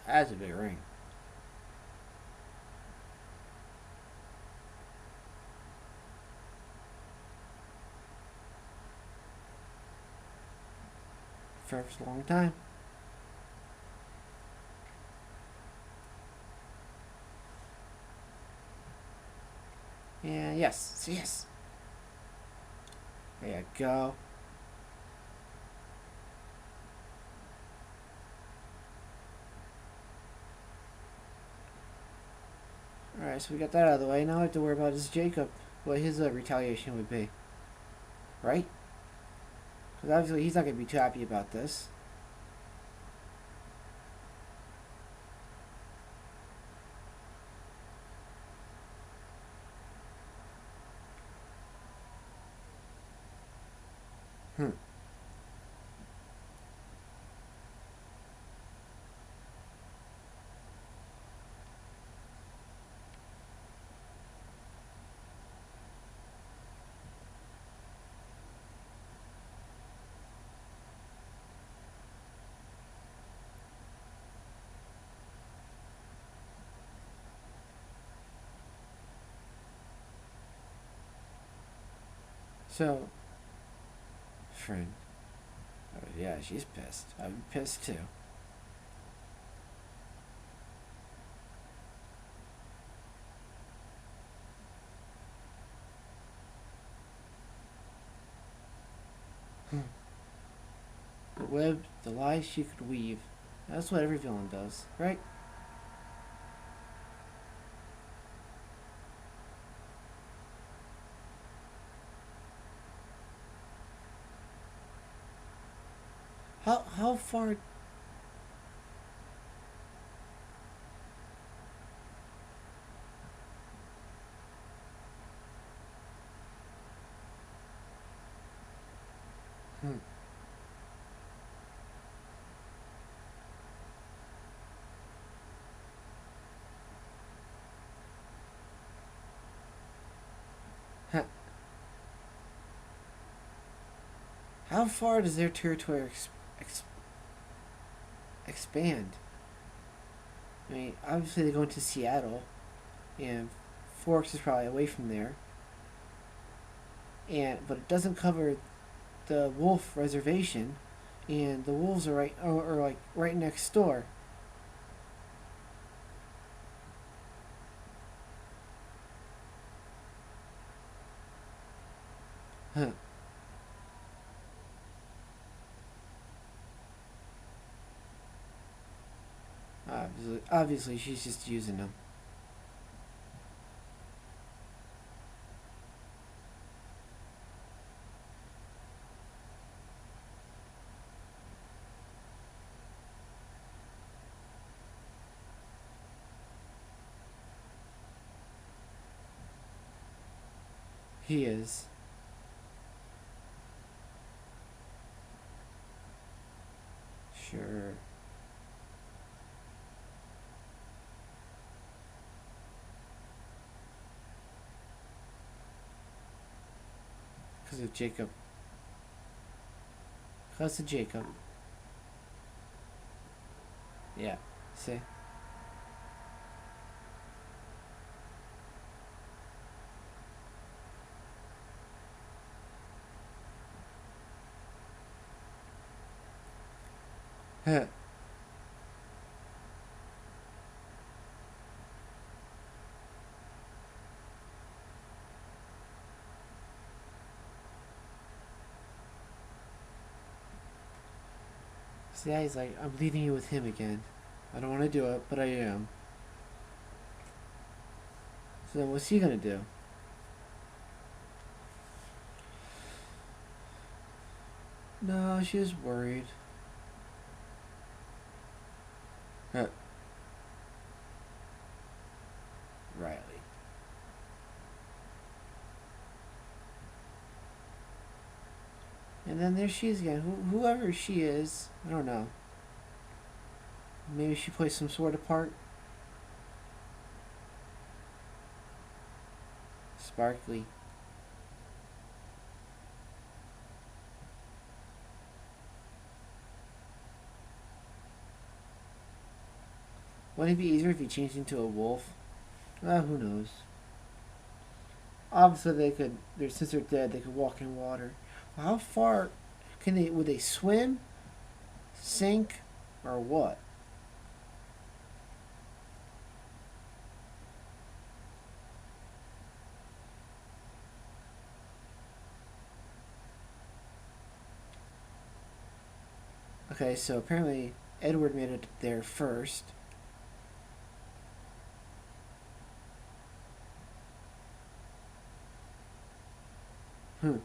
That's a big ring. For a long time. And yes, yes. There you go. Alright, so we got that out of the way. Now I have to worry about is Jacob, what his retaliation would be. Right? Because obviously he's not going to be too happy about this. Hmm. So, friend. Oh, yeah, she's pissed. I'm pissed too. The web, the lies she could weave. That's what every villain does, right? How far? Hmm. Huh. How far does their territory expand? I mean, obviously they go into Seattle, and Forks is probably away from there, and but it doesn't cover the wolf reservation, and the wolves are are like right next door. Huh. Obviously, she's just using them. He is. Sure. Because of Jacob. Because of Jacob. Yeah. See? Huh. See, yeah, he's like, I'm leaving you with him again. I don't want to do it, but I am. So then what's he gonna do? No, she's worried. Huh. Riley. And then there she is again. Whoever she is, I don't know. Maybe she plays some sort of part. Sparkly. Wouldn't it be easier if he changed into a wolf? Who knows. Obviously, they could. Since they're dead, they could walk in water. How far can they? Would they swim, sink, or what? Okay, so apparently Edward made it there first. Hmm.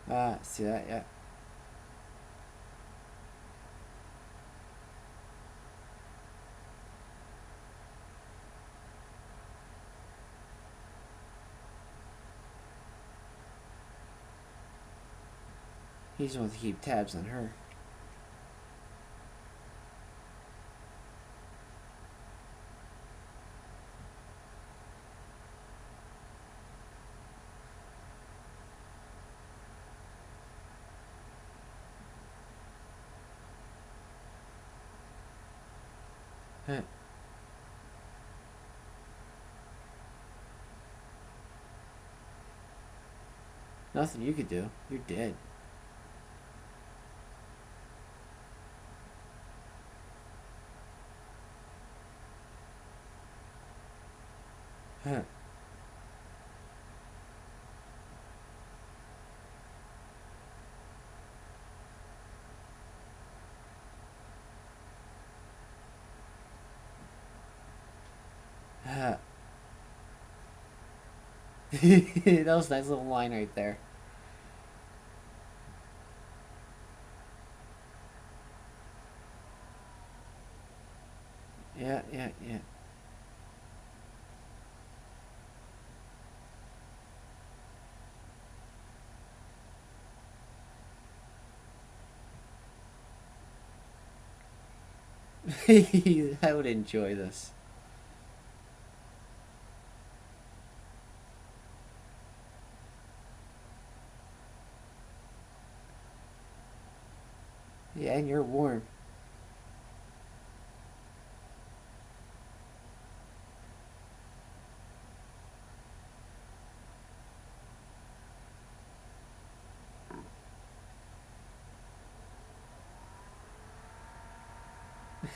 Ah, see that? Yeah. He just wants to keep tabs on her. Huh. Nothing you could do. You're dead. Huh. Huh. That was a nice little line right there. Yeah, yeah, yeah. I would enjoy this. Yeah, and you're warm.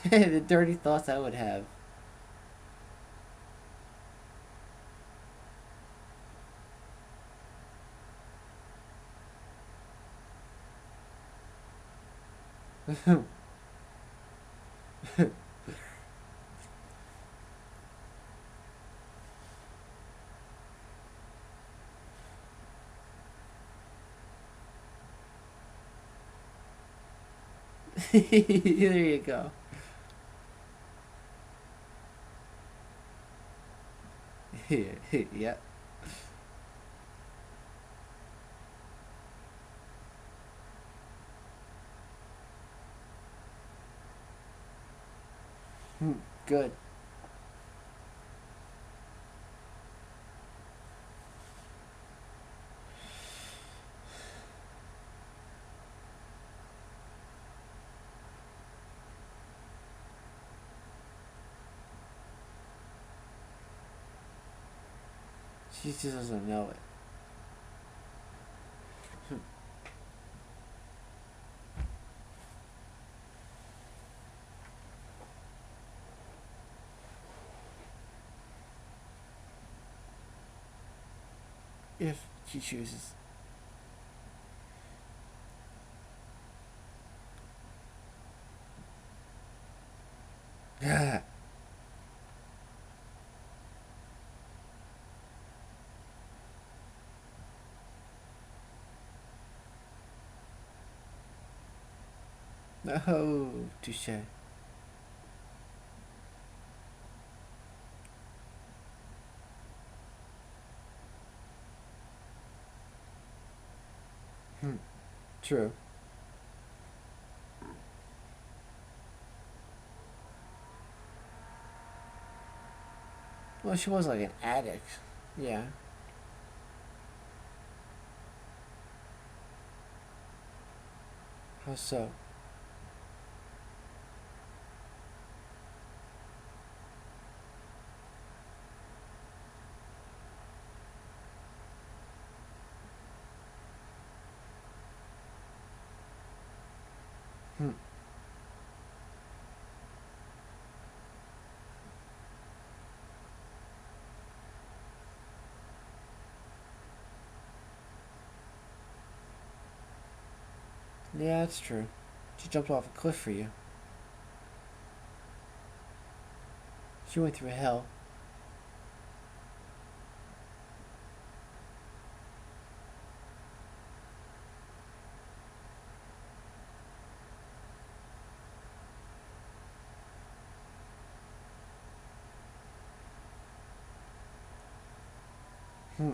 The dirty thoughts I would have. There you go. Yeah. Good. She just doesn't know it. If she chooses. Oh, touche. True. Well, she was like an addict. Yeah. How so? Hmm. Yeah, that's true. She jumped off a cliff for you. She went through hell. Hmm.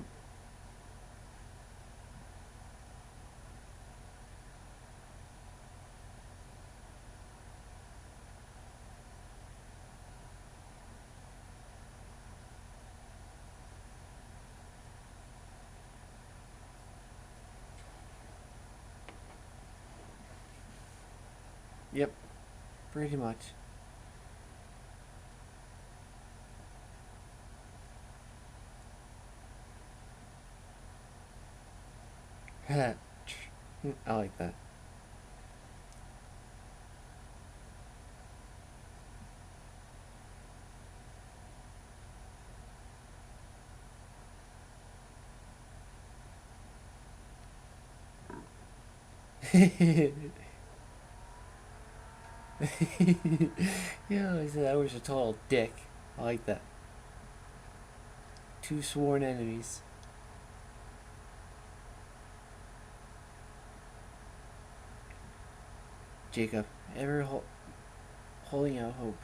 Yep, pretty much. I like that. Yeah, I said I was a total dick. I like that. Two sworn enemies. Jacob, ever holding out hope.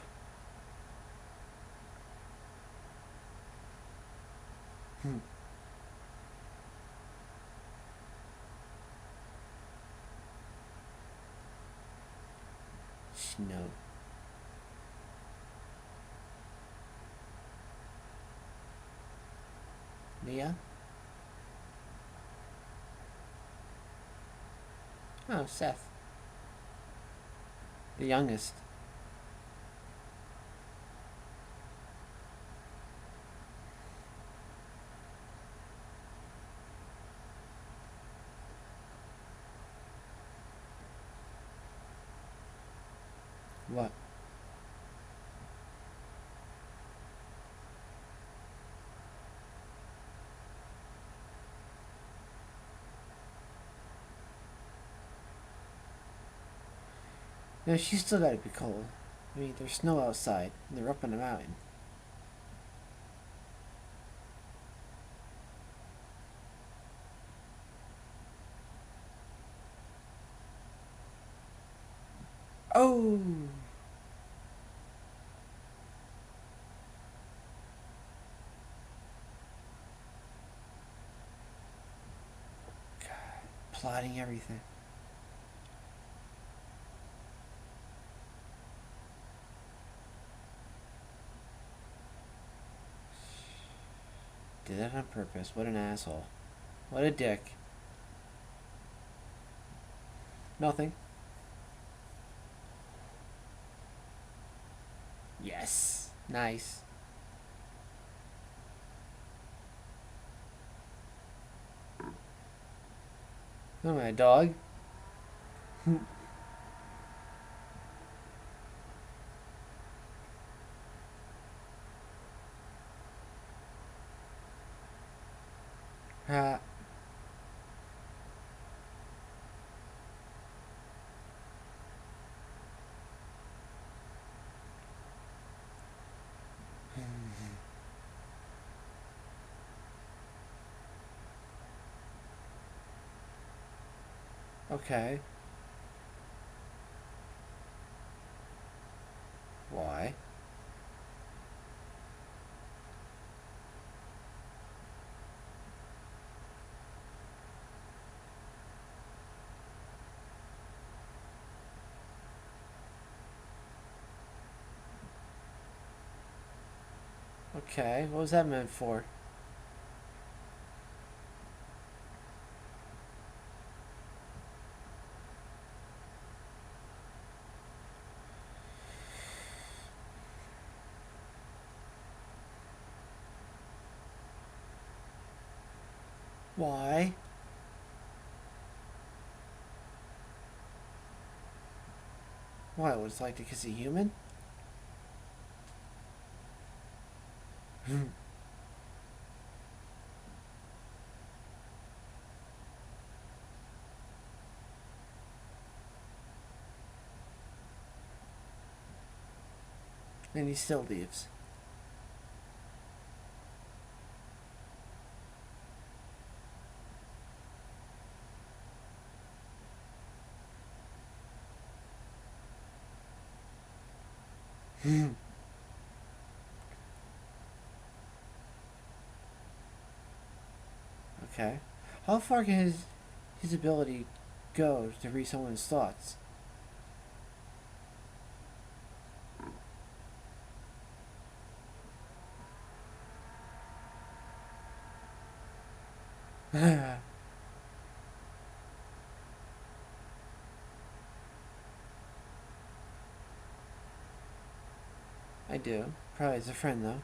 Hmm. Snow. Leah? Oh, Seth. The youngest. What? No, she's still gotta be cold. I mean, there's snow outside, and they're up on a mountain. Oh! Plotting everything. Did that on purpose. What an asshole. What a dick. Nothing. Yes. Nice. Oh, my dog. Ha. Okay. Why? Okay. What was that meant for? Why? Why? What it's like to kiss a human? And he still leaves. Okay. How far can his ability go to read someone's thoughts? I do. Probably as a friend though.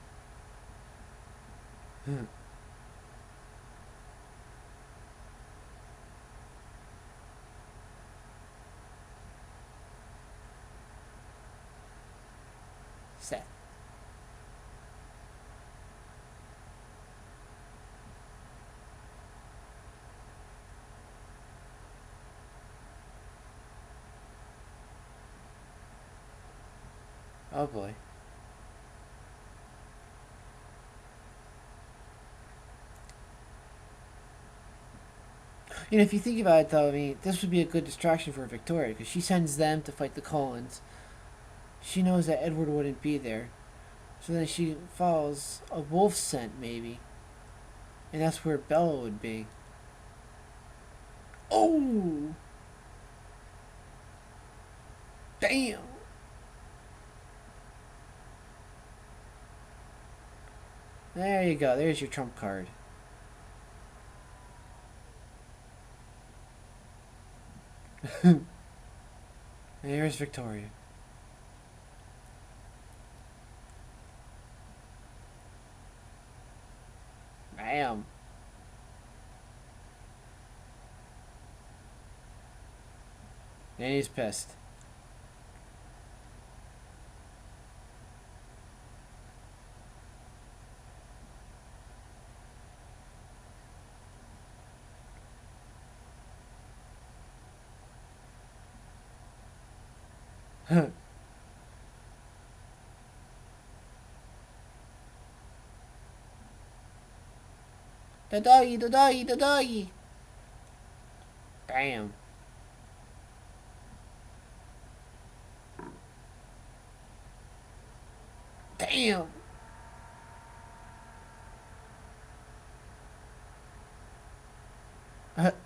Seth. Oh boy. You know, if you think about it though, I mean, this would be a good distraction for Victoria because she sends them to fight the Collins. She knows that Edward wouldn't be there. So then she follows a wolf scent, maybe. And that's where Bella would be. Oh! Damn! There you go. There's your trump card. There's Victoria. Bam! And he's pissed. The doggy, the doggy, the doggy! Bam! Damn!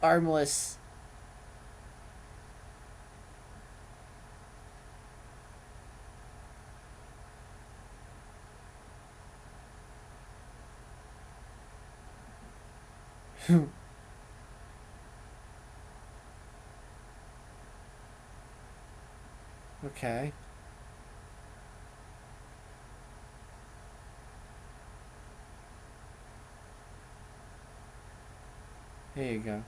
Armless. Okay. There you go.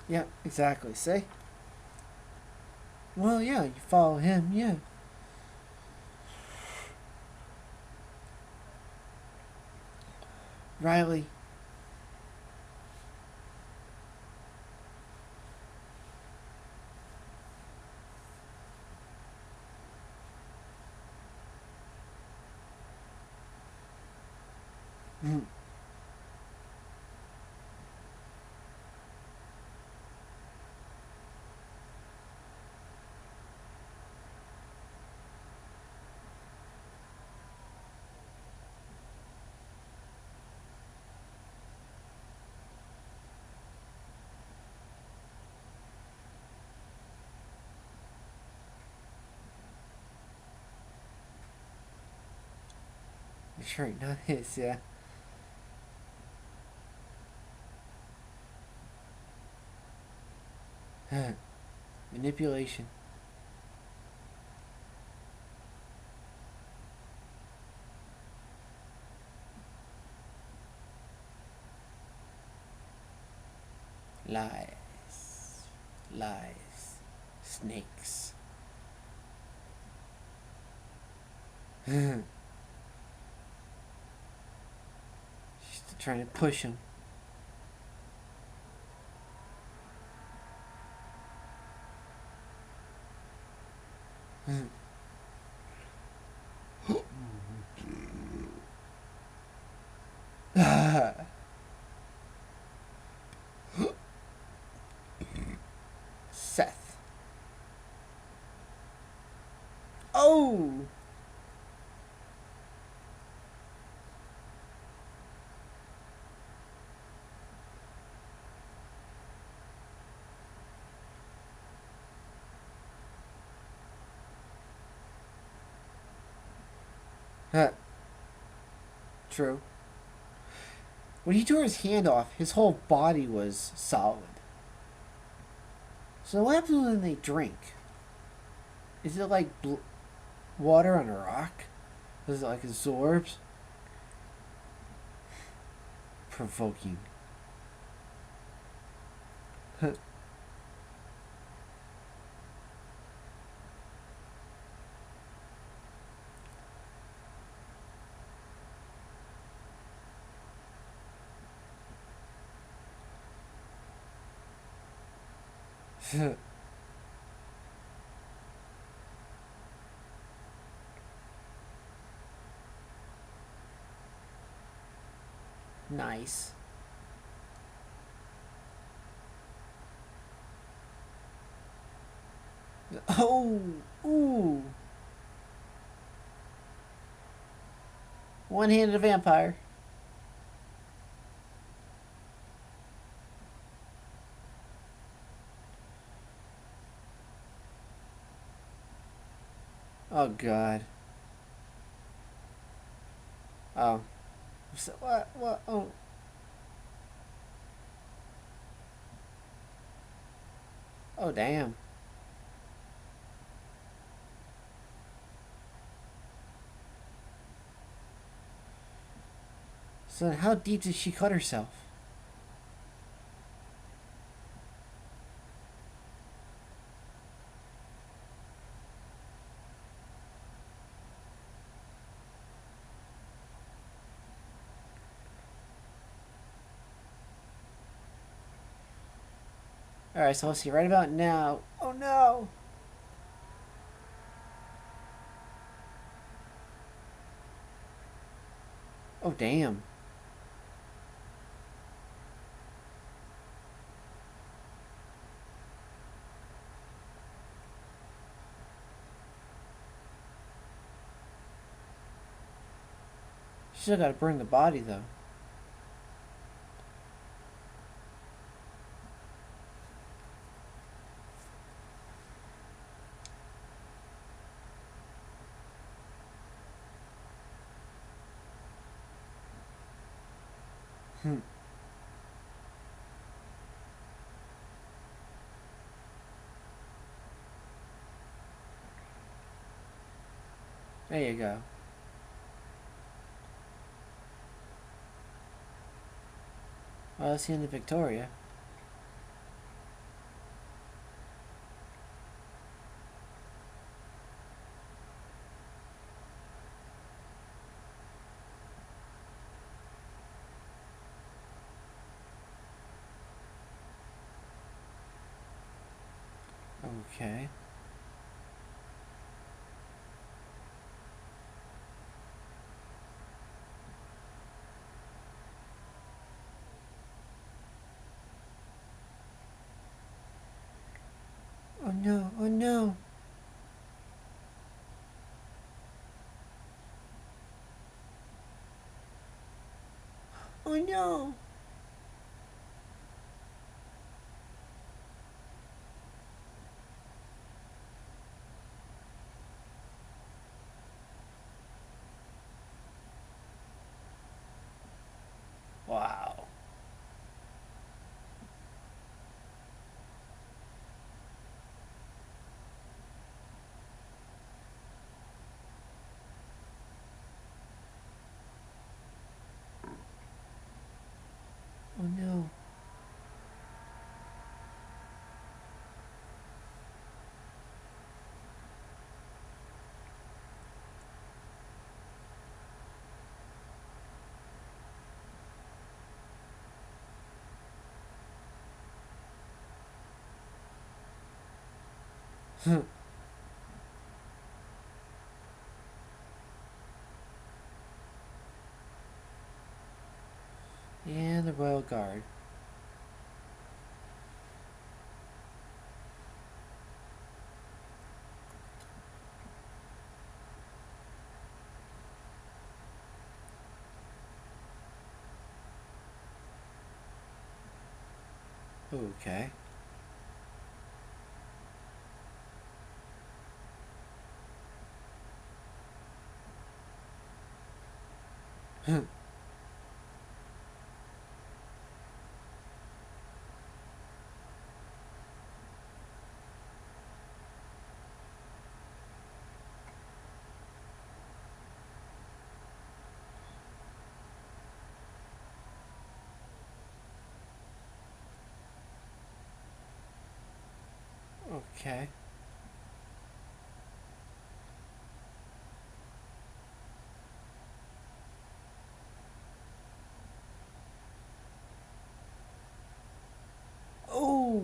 Yeah, exactly. See? Well, yeah, you follow him, yeah. Riley. Mm. Sure, not his, yeah. Manipulation. Lies. Lies. Snakes. She's trying to push him. Seth. Oh! Huh. True. When he tore his hand off, his whole body was solid. So what happens when they drink? Is it like water on a rock? Is it like absorbs? Provoking. Nice. Oh, ooh. One-handed vampire. Oh, God. Oh. So, what? What? Oh. Oh, damn. So how deep did she cut herself? Alright, so let's see. Right about now. Oh, no. Oh, damn. Still gotta burn the body, though. Hmm. There you go. Well, that's the end of Victoria. Okay. Oh, no. Oh, no. Oh, no. Wow. And the Royal Guard. Okay. Okay. Oh.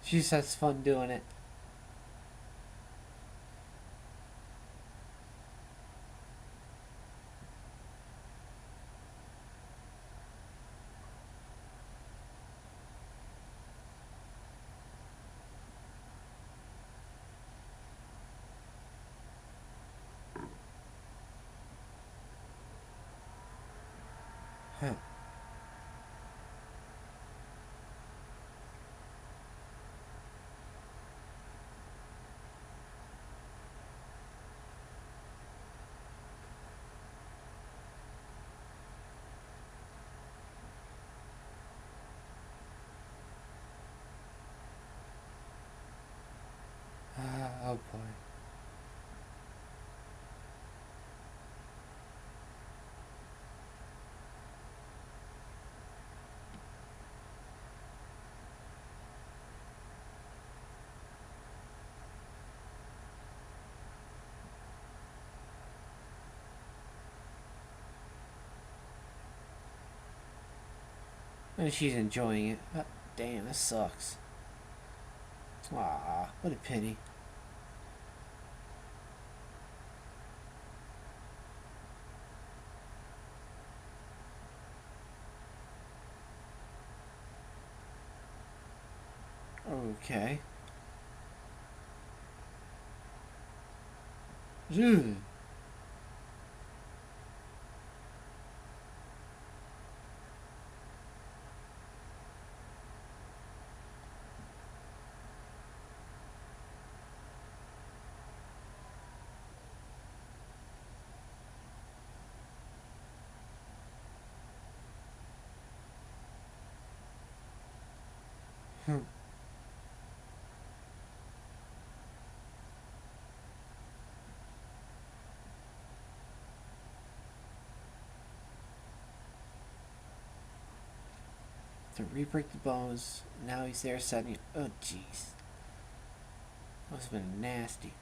She just has fun doing it. Huh. Oh boy. And she's enjoying it. Damn, this sucks. Ah, what a pity. Okay. Ugh. To re-break the bones. Now he's there setting. Oh, jeez. Must have been nasty.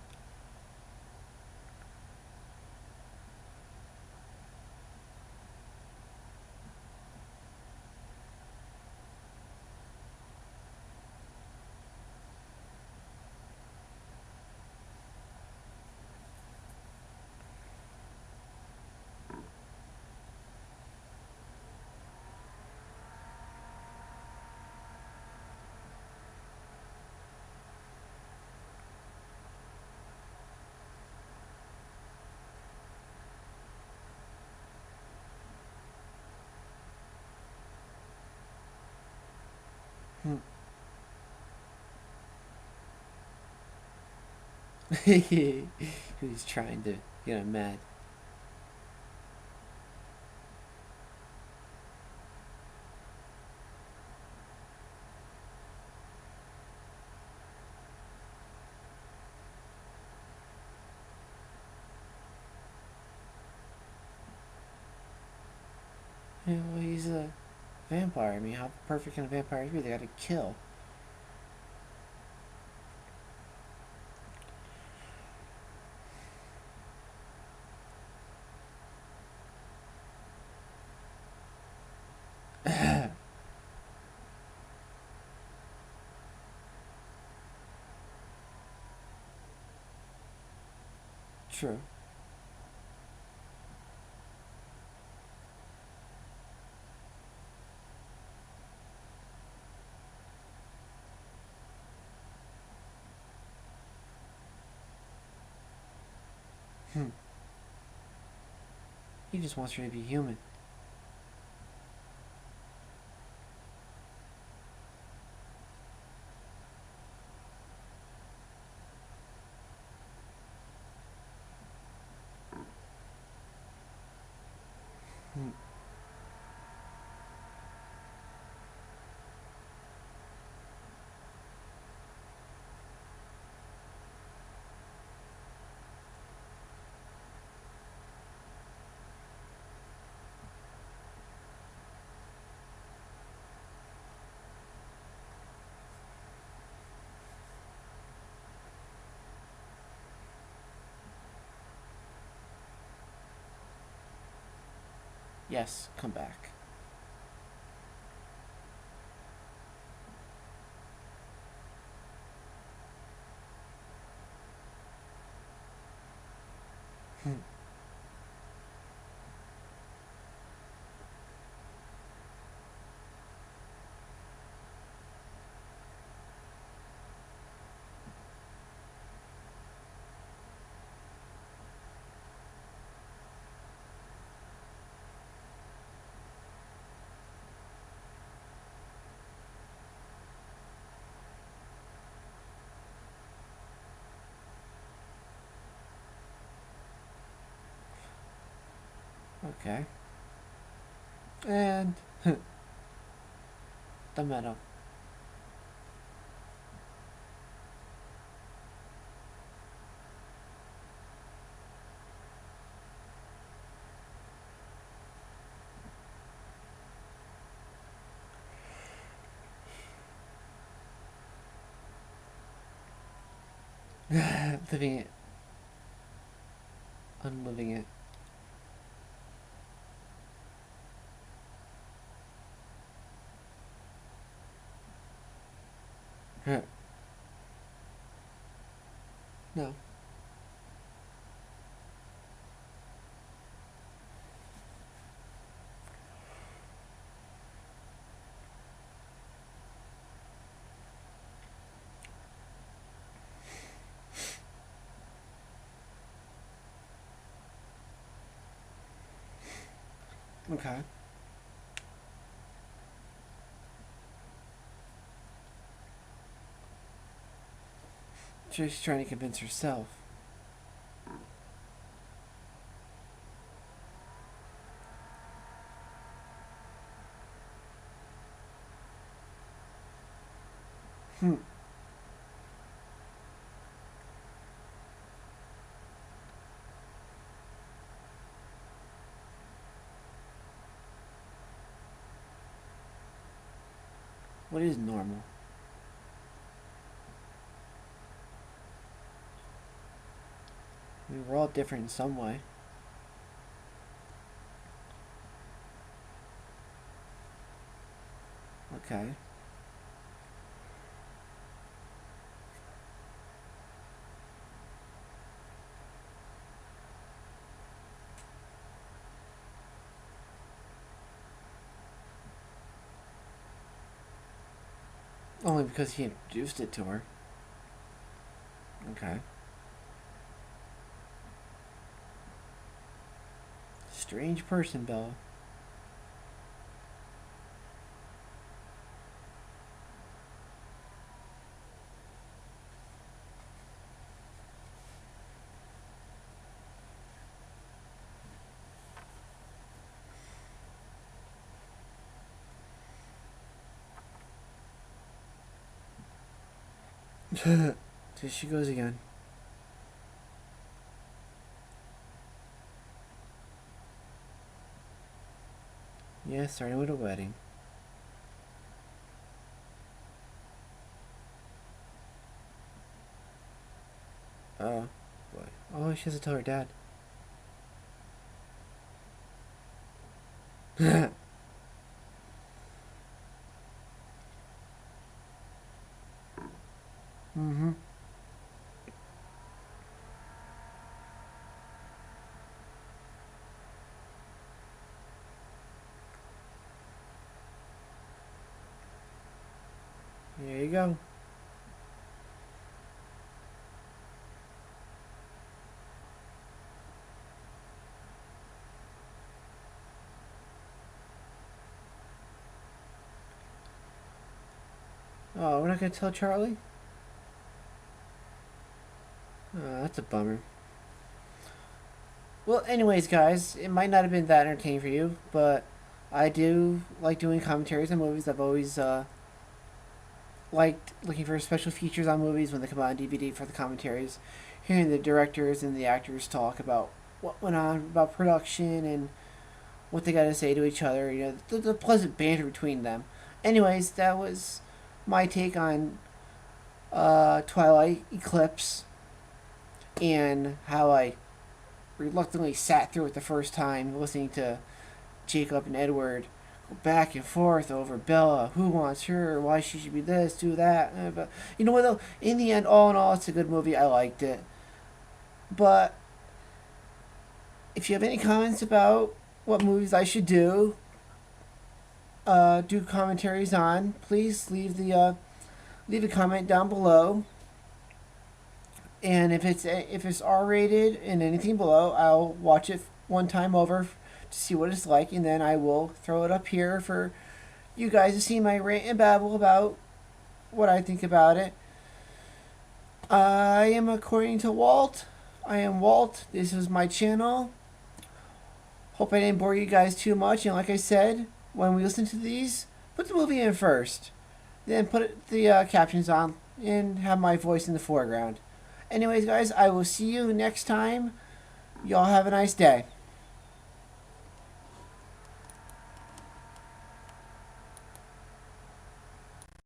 He's trying to get him mad. Yeah, well, he's a vampire. I mean, how perfect can a vampire be? They gotta kill. True. He just wants her to be human. Yes, come back. Okay. And the meadow. Living it. Unliving it. No. Okay. She's trying to convince herself. Hmm. What is normal? I mean, we're all different in some way. Okay. Only because he introduced it to her. Okay. Strange person, Bella. There she goes again. Yeah, starting with a wedding. Oh, boy. Oh, she has to tell her dad. Mm-hmm. There you go. Oh, we're not going to tell Charlie? Oh, that's a bummer. Well, anyways, guys, it might not have been that entertaining for you, but I do like doing commentaries on movies. I've always liked looking for special features on movies when they come out on DVD for the commentaries, hearing the directors and the actors talk about what went on about production and what they got to say to each other. You know, the pleasant banter between them. Anyways, that was my take on Twilight Eclipse and how I reluctantly sat through it the first time, listening to Jacob and Edward go back and forth over Bella, who wants her, why she should be this, do that. But you know what though? In the end, all in all, it's a good movie. I liked it. But if you have any comments about what movies I should do commentaries on, please leave a comment down below. And if it's R-rated and anything below, I'll watch it one time over to see what it's like, and then I will throw it up here for you guys to see my rant and babble about what I think about it. I am AccordingToWalt. I am Walt. This is my channel. Hope I didn't bore you guys too much. And like I said, when we listen to these, put the movie in first. Then put the captions on and have my voice in the foreground. Anyways, guys, I will see you next time. Y'all have a nice day.